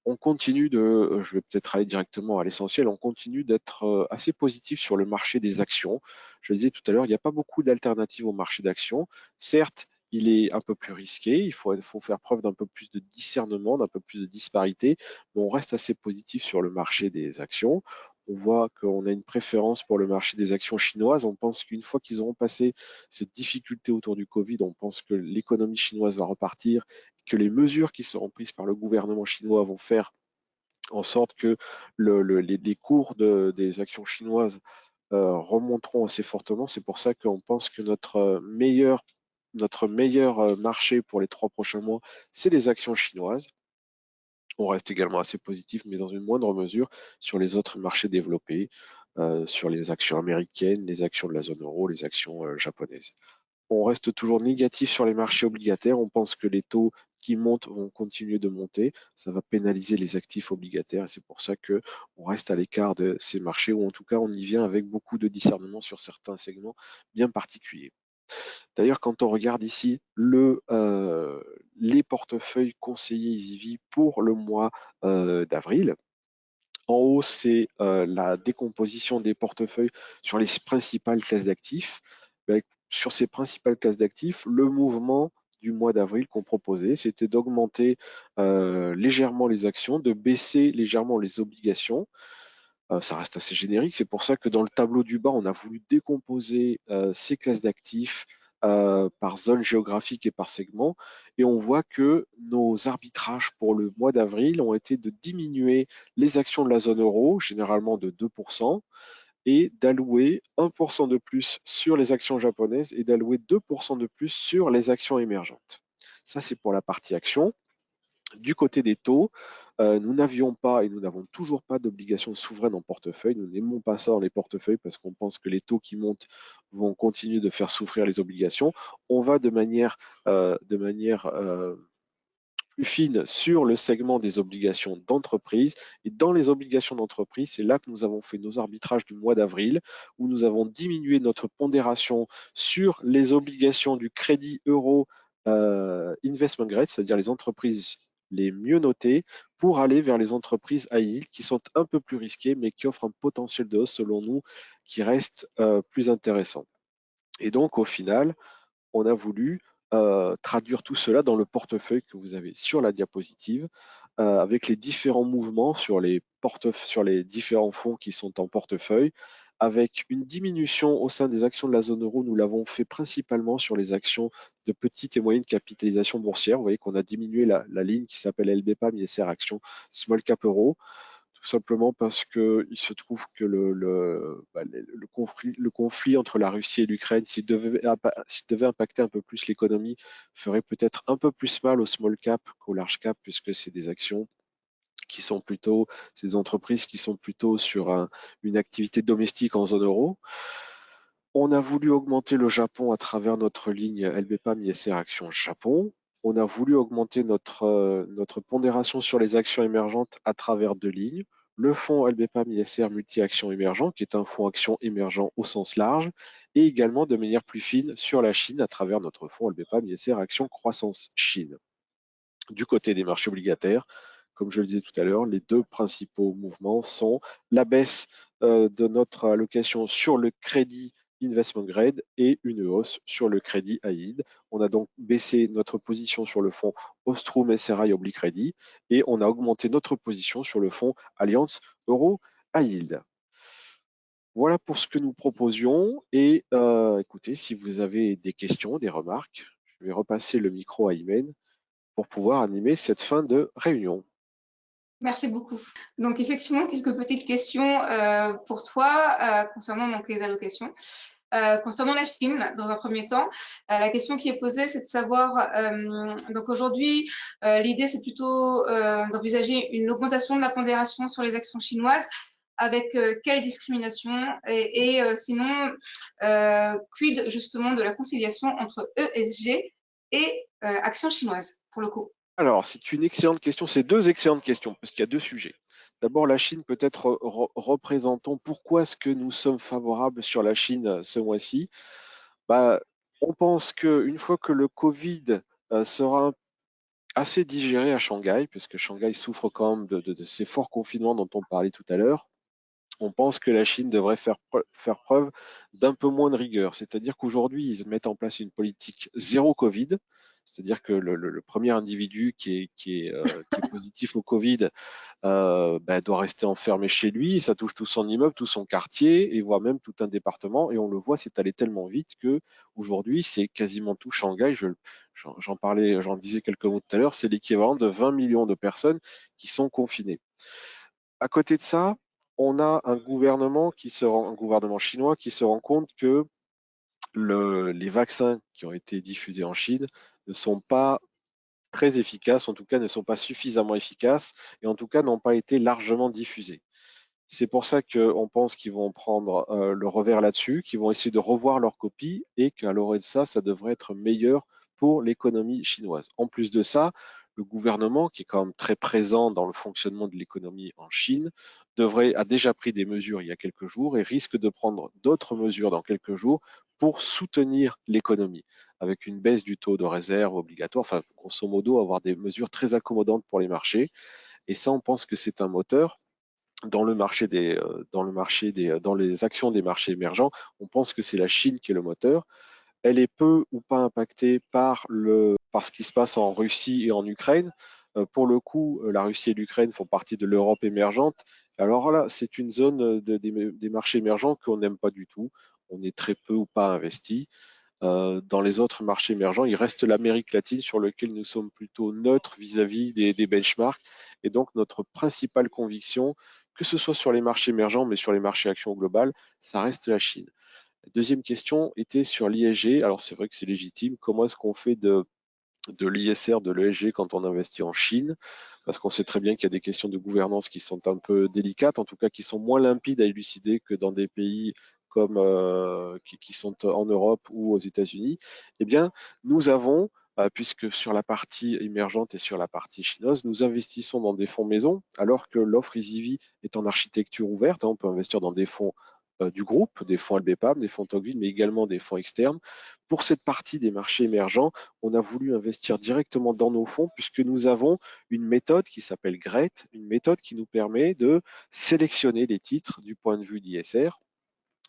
Je vais peut-être aller directement à l'essentiel, on continue d'être assez positif sur le marché des actions. Je le disais tout à l'heure, il n'y a pas beaucoup d'alternatives au marché d'actions. Certes, il est un peu plus risqué, il faut faire preuve d'un peu plus de discernement, d'un peu plus de disparité, mais on reste assez positif sur le marché des actions. On voit qu'on a une préférence pour le marché des actions chinoises. On pense qu'une fois qu'ils auront passé cette difficulté autour du Covid, on pense que l'économie chinoise va repartir, que les mesures qui seront prises par le gouvernement chinois vont faire en sorte que les cours des actions chinoises remonteront assez fortement. C'est pour ça qu'on pense que notre meilleur marché pour les 3 prochains mois, c'est les actions chinoises. On reste également assez positif, mais dans une moindre mesure, sur les autres marchés développés, sur les actions américaines, les actions de la zone euro, les actions japonaises. On reste toujours négatif sur les marchés obligataires. On pense que les taux qui montent vont continuer de monter. Ça va pénaliser les actifs obligataires et c'est pour ça que on reste à l'écart de ces marchés ou en tout cas on y vient avec beaucoup de discernement sur certains segments bien particuliers. D'ailleurs, quand on regarde ici les portefeuilles conseillés EasyV pour le mois d'avril, en haut, c'est la décomposition des portefeuilles sur les principales classes d'actifs. Ben, sur ces principales classes d'actifs, le mouvement du mois d'avril qu'on proposait, c'était d'augmenter légèrement les actions, de baisser légèrement les obligations. Ça reste assez générique, c'est pour ça que dans le tableau du bas, on a voulu décomposer ces classes d'actifs par zone géographique et par segment, et on voit que nos arbitrages pour le mois d'avril ont été de diminuer les actions de la zone euro, généralement de 2%, et d'allouer 1% de plus sur les actions japonaises et d'allouer 2% de plus sur les actions émergentes. Ça, c'est pour la partie action. Du côté des taux, nous n'avions pas et nous n'avons toujours pas d'obligations souveraines en portefeuille. Nous n'aimons pas ça dans les portefeuilles parce qu'on pense que les taux qui montent vont continuer de faire souffrir les obligations. On va de manière plus fine sur le segment des obligations d'entreprise. Et dans les obligations d'entreprise, c'est là que nous avons fait nos arbitrages du mois d'avril, où nous avons diminué notre pondération sur les obligations du crédit euro investment grade, c'est-à-dire les entreprises les mieux notées, pour aller vers les entreprises high yield qui sont un peu plus risquées, mais qui offrent un potentiel de hausse, selon nous, qui reste plus intéressant. Et donc, au final, on a voulu traduire tout cela dans le portefeuille que vous avez sur la diapositive, avec les différents mouvements sur les différents fonds qui sont en portefeuille, avec une diminution au sein des actions de la zone euro. Nous l'avons fait principalement sur les actions de petite et moyenne capitalisation boursière. Vous voyez qu'on a diminué la ligne qui s'appelle LBPAM ISR Action Small Cap Euro, tout simplement parce qu'il se trouve que le conflit entre la Russie et l'Ukraine, s'il devait impacter un peu plus l'économie, ferait peut-être un peu plus mal au small cap qu'au large cap, puisque c'est des actions qui sont plutôt, ces entreprises qui sont plutôt sur une activité domestique en zone euro. On a voulu augmenter le Japon à travers notre ligne LBPAM ISR Action Japon. On a voulu augmenter notre pondération sur les actions émergentes à travers deux lignes. Le fonds LBPAM ISR Multi-Action Émergent, qui est un fonds action émergent au sens large, et également de manière plus fine sur la Chine à travers notre fonds LBPAM ISR Action Croissance Chine. Du côté des marchés obligataires, comme je le disais tout à l'heure, les deux principaux mouvements sont la baisse de notre allocation sur le crédit investment grade et une hausse sur le crédit high yield. On a donc baissé notre position sur le fonds Ostrom SRI Oblique Crédit et on a augmenté notre position sur le fonds Alliance Euro High Yield. Voilà pour ce que nous proposions. Et écoutez, si vous avez des questions, des remarques, je vais repasser le micro à Imen pour pouvoir animer cette fin de réunion. Merci beaucoup. Donc, effectivement, quelques petites questions pour toi concernant donc, les allocations. Concernant la Chine, dans un premier temps, la question qui est posée, c'est de savoir, donc aujourd'hui, l'idée, c'est plutôt d'envisager une augmentation de la pondération sur les actions chinoises avec quelle discrimination et sinon, quid justement de la conciliation entre ESG et actions chinoises, pour le coup. Alors, c'est une excellente question. C'est deux excellentes questions, parce qu'il y a deux sujets. D'abord, la Chine, peut-être représentons pourquoi est-ce que nous sommes favorables sur la Chine ce mois-ci. On pense qu'une fois que le Covid sera assez digéré à Shanghai, puisque Shanghai souffre quand même de ces forts confinements dont on parlait tout à l'heure, on pense que la Chine devrait faire preuve d'un peu moins de rigueur. C'est-à-dire qu'aujourd'hui, ils mettent en place une politique zéro Covid, c'est-à-dire que le premier individu qui est positif au Covid doit rester enfermé chez lui, et ça touche tout son immeuble, tout son quartier, et voire même tout un département. Et on le voit, c'est allé tellement vite que aujourd'hui, c'est quasiment tout Shanghai. J'en disais quelques mots tout à l'heure, c'est l'équivalent de 20 millions de personnes qui sont confinées. À côté de ça, on a un gouvernement chinois qui se rend compte que les vaccins qui ont été diffusés en Chine ne sont pas très efficaces, en tout cas ne sont pas suffisamment efficaces et en tout cas n'ont pas été largement diffusés. C'est pour ça qu'on pense qu'ils vont prendre le revers là-dessus, qu'ils vont essayer de revoir leur copie et qu'à l'orée de ça, ça devrait être meilleur pour l'économie chinoise. En plus de ça, le gouvernement, qui est quand même très présent dans le fonctionnement de l'économie en Chine, a déjà pris des mesures il y a quelques jours et risque de prendre d'autres mesures dans quelques jours pour soutenir l'économie, avec une baisse du taux de réserve obligatoire, enfin, grosso modo, avoir des mesures très accommodantes pour les marchés. Et ça, on pense que c'est un moteur dans les actions des marchés émergents. On pense que c'est la Chine qui est le moteur. elle est peu ou pas impactée par ce qui se passe en Russie et en Ukraine. Pour le coup, la Russie et l'Ukraine font partie de l'Europe émergente. Alors là, c'est une zone des marchés émergents qu'on n'aime pas du tout. On est très peu ou pas investi. Dans les autres marchés émergents, il reste l'Amérique latine sur lequel nous sommes plutôt neutres vis-à-vis des benchmarks. Et donc, notre principale conviction, que ce soit sur les marchés émergents, mais sur les marchés actions globales, ça reste la Chine. La deuxième question était sur l'ISG. Alors, c'est vrai que c'est légitime. Comment est-ce qu'on fait de l'ISR, de l'ESG quand on investit en Chine, parce qu'on sait très bien qu'il y a des questions de gouvernance qui sont un peu délicates, en tout cas qui sont moins limpides à élucider que dans des pays comme qui sont en Europe ou aux États-Unis. Eh bien, nous avons, puisque sur la partie émergente et sur la partie chinoise, nous investissons dans des fonds maison, alors que l'offre EasyV est en architecture ouverte. On peut investir dans des fonds du groupe, des fonds LBPAM, des fonds Tocqueville, mais également des fonds externes. Pour cette partie des marchés émergents, on a voulu investir directement dans nos fonds puisque nous avons une méthode qui s'appelle GRET, une méthode qui nous permet de sélectionner les titres du point de vue d'ISR,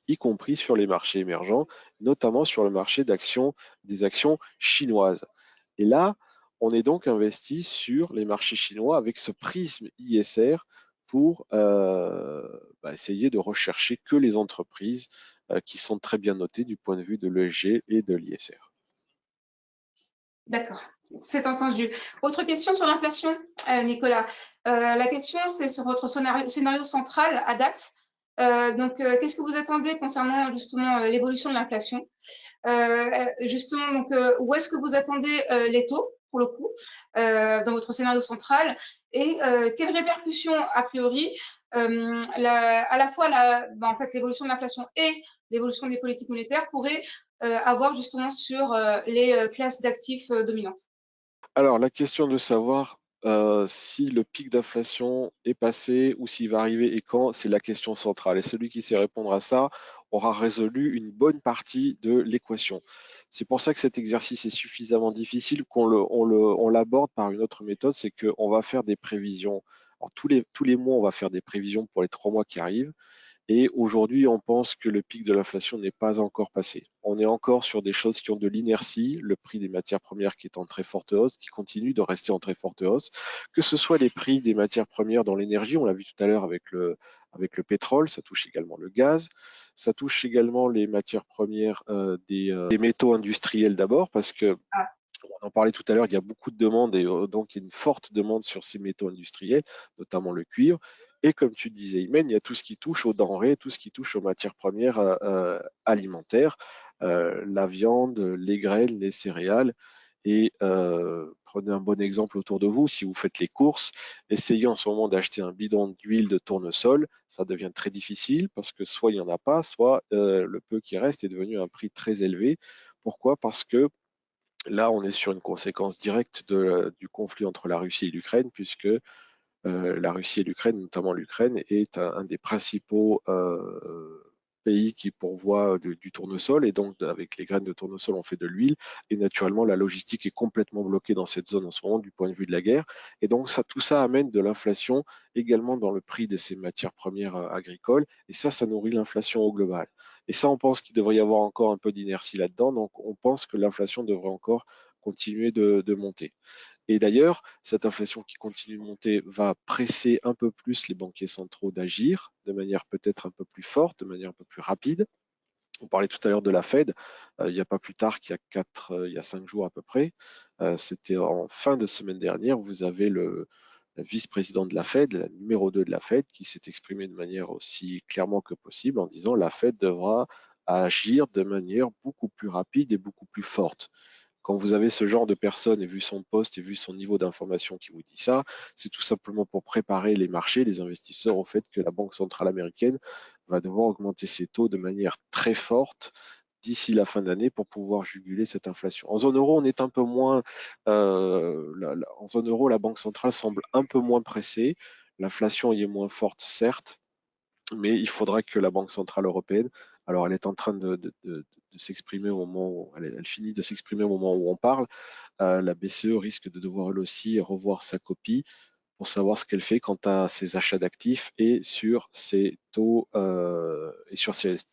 y compris sur les marchés émergents, notamment sur le marché des actions chinoises. Et là, on est donc investi sur les marchés chinois avec ce prisme ISR pour essayer de rechercher que les entreprises qui sont très bien notées du point de vue de l'ESG et de l'ISR. D'accord, c'est entendu. Autre question sur l'inflation, Nicolas. La question, c'est sur votre scénario central à date. Qu'est-ce que vous attendez concernant justement l'évolution de l'inflation? Justement, où est-ce que vous attendez les taux, pour le coup, dans votre scénario central? Et quelles répercussions, a priori, à la fois en fait, l'évolution de l'inflation et l'évolution des politiques monétaires pourraient avoir justement sur les classes d'actifs dominantes? Alors, la question de savoir si le pic d'inflation est passé ou s'il va arriver et quand, c'est la question centrale. Et celui qui sait répondre à ça aura résolu une bonne partie de l'équation. C'est pour ça que cet exercice est suffisamment difficile on l'aborde par une autre méthode, c'est qu'on va faire des prévisions. Alors, tous les mois, on va faire des prévisions pour les 3 mois qui arrivent. Et aujourd'hui, on pense que le pic de l'inflation n'est pas encore passé. On est encore sur des choses qui ont de l'inertie, le prix des matières premières qui est en très forte hausse, qui continue de rester en très forte hausse, que ce soit les prix des matières premières dans l'énergie, on l'a vu tout à l'heure avec le pétrole, ça touche également le gaz, ça touche également les matières premières des métaux industriels d'abord, parce que Ah, on en parlait tout à l'heure, il y a beaucoup de demandes et donc il y a une forte demande sur ces métaux industriels, notamment le cuivre. Et comme tu disais, Imen, il y a tout ce qui touche aux denrées, tout ce qui touche aux matières premières alimentaires, la viande, les graines, les céréales. Et prenez un bon exemple autour de vous, si vous faites les courses, essayez en ce moment d'acheter un bidon d'huile de tournesol, ça devient très difficile parce que soit il n'y en a pas, soit le peu qui reste est devenu un prix très élevé. Pourquoi? Parce que là, on est sur une conséquence directe du conflit entre la Russie et l'Ukraine, puisque la Russie et l'Ukraine, notamment l'Ukraine, est un des principaux pays qui pourvoit du tournesol. Et donc, avec les graines de tournesol, on fait de l'huile. Et naturellement, la logistique est complètement bloquée dans cette zone en ce moment du point de vue de la guerre. Et donc, tout ça amène de l'inflation également dans le prix de ces matières premières agricoles. Et ça nourrit l'inflation au global. Et ça, on pense qu'il devrait y avoir encore un peu d'inertie là-dedans. Donc, on pense que l'inflation devrait encore continuer de monter. Et d'ailleurs, cette inflation qui continue de monter va presser un peu plus les banquiers centraux d'agir de manière peut-être un peu plus forte, de manière un peu plus rapide. On parlait tout à l'heure de la Fed. Il n'y a pas plus tard il y a 5 jours à peu près. C'était en fin de semaine dernière. Vous avez le vice-président de la Fed, la numéro 2 de la Fed, qui s'est exprimé de manière aussi clairement que possible en disant la Fed devra agir de manière beaucoup plus rapide et beaucoup plus forte. Quand vous avez ce genre de personne et vu son poste et vu son niveau d'information qui vous dit ça, c'est tout simplement pour préparer les marchés, les investisseurs au fait que la Banque centrale américaine va devoir augmenter ses taux de manière très forte d'ici la fin d'année pour pouvoir juguler cette inflation. En zone euro, on est un peu moins. En zone euro, la Banque centrale semble un peu moins pressée. L'inflation y est moins forte, certes, mais il faudra que la Banque centrale européenne, alors elle est en train de s'exprimer au moment où elle finit de s'exprimer au moment où on parle, la BCE risque de devoir elle aussi revoir sa copie pour savoir ce qu'elle fait quant à ses achats d'actifs et sur ses taux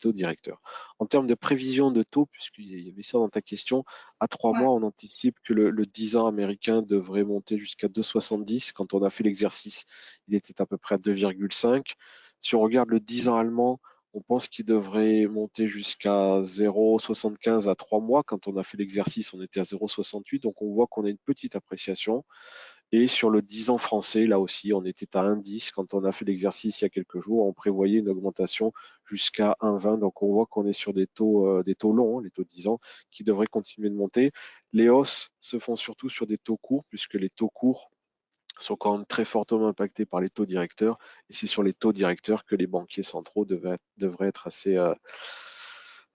directeurs. En termes de prévision de taux, puisqu'il y avait ça dans ta question, à 3 mois, Ouais, on anticipe que le 10 ans américain devrait monter jusqu'à 2,70. Quand on a fait l'exercice, il était à peu près à 2,5. Si on regarde le 10 ans allemand, on pense qu'il devrait monter jusqu'à 0,75 à 3 mois. Quand on a fait l'exercice, on était à 0,68. Donc on voit qu'on a une petite appréciation. Et sur le 10 ans français, là aussi, on était à 1,10. Quand on a fait l'exercice il y a quelques jours, on prévoyait une augmentation jusqu'à 1,20. Donc on voit qu'on est sur des taux longs, les taux de 10 ans, qui devraient continuer de monter. Les hausses se font surtout sur des taux courts, puisque les taux courts sont quand même très fortement impactés par les taux directeurs. Et c'est sur les taux directeurs que les banquiers centraux devraient être assez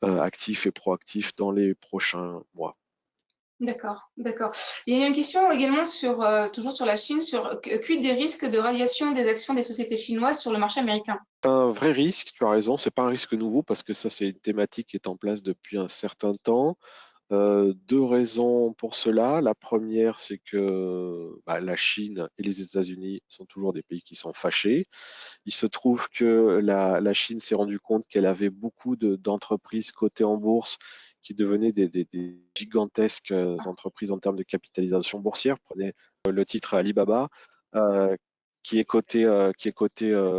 actifs et proactifs dans les prochains mois. d'accord, d'accord. Il y a une question également sur, toujours sur la Chine, sur quid des risques de radiation des actions des sociétés chinoises sur le marché américain? C'est un vrai risque, tu as raison, c'est pas un risque nouveau parce que ça c'est une thématique qui est en place depuis un certain temps. Deux raisons pour cela. La première, c'est que la Chine et les États-Unis sont toujours des pays qui sont fâchés. Il se trouve que la Chine s'est rendue compte qu'elle avait beaucoup d'entreprises cotées en bourse qui devenaient des gigantesques entreprises en termes de capitalisation boursière. Prenez le titre Alibaba, euh, qui est coté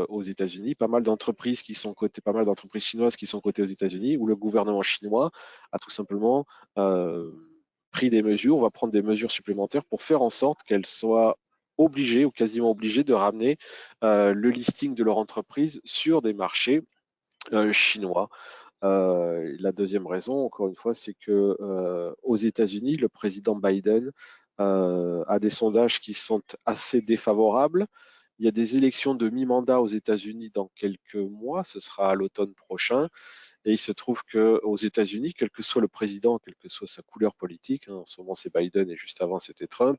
aux États-Unis. Pas mal d'entreprises qui sont cotées, pas mal d'entreprises chinoises qui sont cotées aux États-Unis, où le gouvernement chinois a tout simplement euh, pris des mesures, on va prendre des mesures supplémentaires pour faire en sorte qu'elles soient obligées ou quasiment obligées de ramener le listing de leur entreprise sur des marchés chinois. La deuxième raison, encore une fois, c'est que aux États-Unis, le président Biden a des sondages qui sont assez défavorables. Il y a des élections de mi-mandat aux États-Unis dans quelques mois, ce sera à l'automne prochain. Et il se trouve qu'aux États-Unis, quel que soit le président, quelle que soit sa couleur politique, en ce moment c'est Biden et juste avant c'était Trump,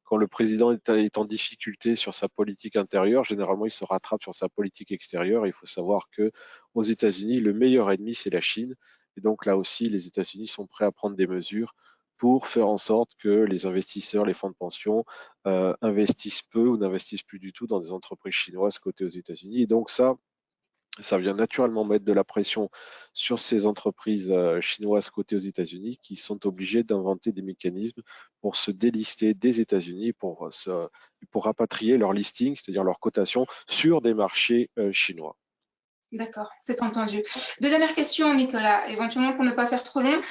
quand le président est en difficulté sur sa politique intérieure, généralement il se rattrape sur sa politique extérieure. Il faut savoir que aux États-Unis, le meilleur ennemi c'est la Chine. Et donc là aussi, les États-Unis sont prêts à prendre des mesures pour faire en sorte que les investisseurs, les fonds de pension investissent peu ou n'investissent plus du tout dans des entreprises chinoises cotées aux États-Unis. Et donc ça vient naturellement mettre de la pression sur ces entreprises chinoises cotées aux États-Unis qui sont obligées d'inventer des mécanismes pour se délister des États-Unis, pour rapatrier leur listing, c'est-à-dire leur cotation sur des marchés chinois. D'accord, c'est entendu. Deux dernières questions, Nicolas, éventuellement pour ne pas faire trop long.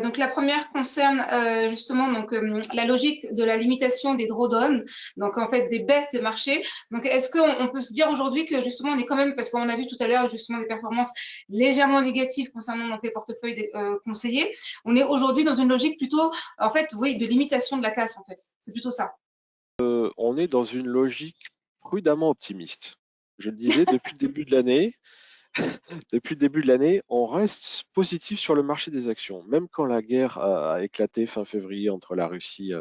Donc la première concerne justement donc la logique de la limitation des drawdowns, donc en fait des baisses de marché. Donc est-ce qu'on peut se dire aujourd'hui que justement on est quand même, parce qu'on a vu tout à l'heure justement des performances légèrement négatives concernant donc les portefeuilles conseillés, on est aujourd'hui dans une logique plutôt en fait oui de limitation de la casse en fait. C'est plutôt ça. On est dans une logique prudemment optimiste. Je le disais depuis le début de l'année, on reste positif sur le marché des actions. Même quand la guerre a éclaté fin février entre la Russie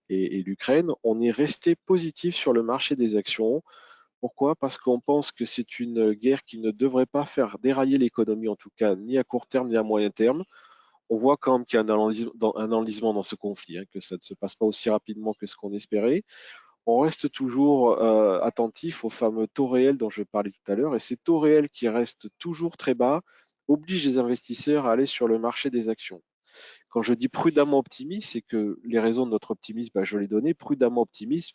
et l'Ukraine, on est resté positif sur le marché des actions. Pourquoi? Parce qu'on pense que c'est une guerre qui ne devrait pas faire dérailler l'économie, en tout cas, ni à court terme ni à moyen terme. On voit quand même qu'il y a un enlisement dans ce conflit, hein, que ça ne se passe pas aussi rapidement que ce qu'on espérait. On reste toujours attentif aux fameux taux réels dont je parlais tout à l'heure, et ces taux réels qui restent toujours très bas obligent les investisseurs à aller sur le marché des actions. Quand je dis prudemment optimiste, c'est que les raisons de notre optimisme, je les donné. Prudemment optimiste,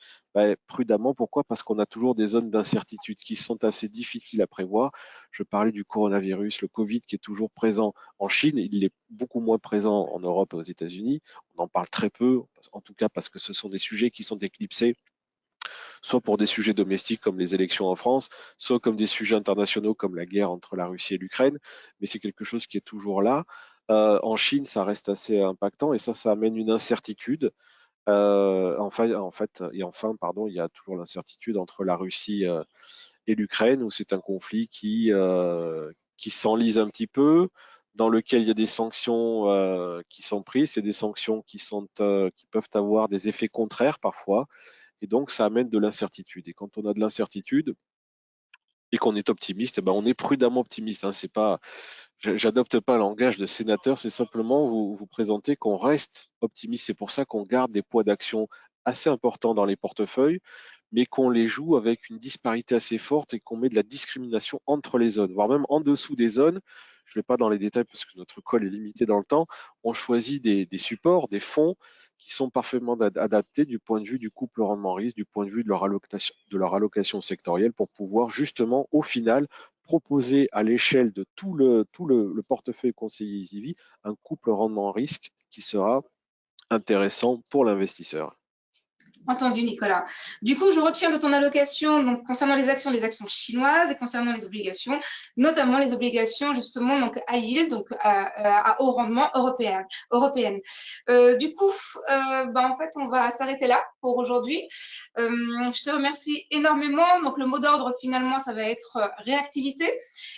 prudemment, pourquoi? Parce qu'on a toujours des zones d'incertitude qui sont assez difficiles à prévoir. Je parlais du coronavirus, le Covid qui est toujours présent en Chine, il est beaucoup moins présent en Europe et aux États-Unis. On en parle très peu, en tout cas parce que ce sont des sujets qui sont éclipsés soit pour des sujets domestiques comme les élections en France, soit comme des sujets internationaux comme la guerre entre la Russie et l'Ukraine, mais c'est quelque chose qui est toujours là. En Chine, ça reste assez impactant et ça amène une incertitude. Pardon, il y a toujours l'incertitude entre la Russie et l'Ukraine où c'est un conflit qui s'enlise un petit peu, dans lequel il y a des sanctions qui sont prises, c'est des sanctions qui peuvent avoir des effets contraires parfois. Et donc, ça amène de l'incertitude. Et quand on a de l'incertitude et qu'on est optimiste, on est prudemment optimiste. Hein. C'est pas, j'adopte pas un langage de sénateur, c'est simplement vous présenter qu'on reste optimiste. C'est pour ça qu'on garde des poids d'action assez importants dans les portefeuilles, mais qu'on les joue avec une disparité assez forte et qu'on met de la discrimination entre les zones, voire même en dessous des zones. Je ne vais pas dans les détails parce que notre call est limité dans le temps. On choisit des supports, des fonds qui sont parfaitement adaptés du point de vue du couple rendement-risque, du point de vue de leur allocation sectorielle pour pouvoir justement, au final, proposer à l'échelle de tout le portefeuille conseiller EasyV un couple rendement-risque qui sera intéressant pour l'investisseur. Entendu, Nicolas. Du coup, je retiens de ton allocation, donc concernant les actions chinoises et concernant les obligations, notamment les obligations justement donc high yield, donc à haut rendement européennes. Du coup, en fait, on va s'arrêter là pour aujourd'hui. Je te remercie énormément. Donc, le mot d'ordre finalement, ça va être réactivité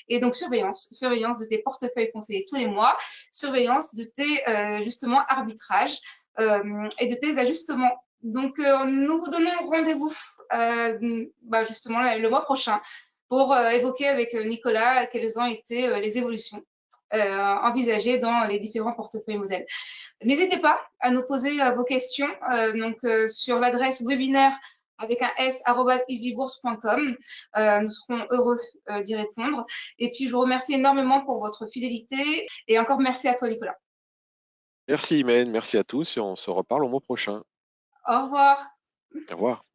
et donc surveillance de tes portefeuilles conseillés tous les mois, surveillance de tes justement arbitrages et de tes ajustements. Donc, nous vous donnons rendez-vous justement le mois prochain pour évoquer avec Nicolas quelles ont été les évolutions envisagées dans les différents portefeuilles modèles. N'hésitez pas à nous poser vos questions sur l'adresse webinaire avec un s @easybourse.com. Nous serons heureux d'y répondre. Et puis, je vous remercie énormément pour votre fidélité et encore merci à toi, Nicolas. Merci Imen, merci à tous et on se reparle au mois prochain. Au revoir. Au revoir.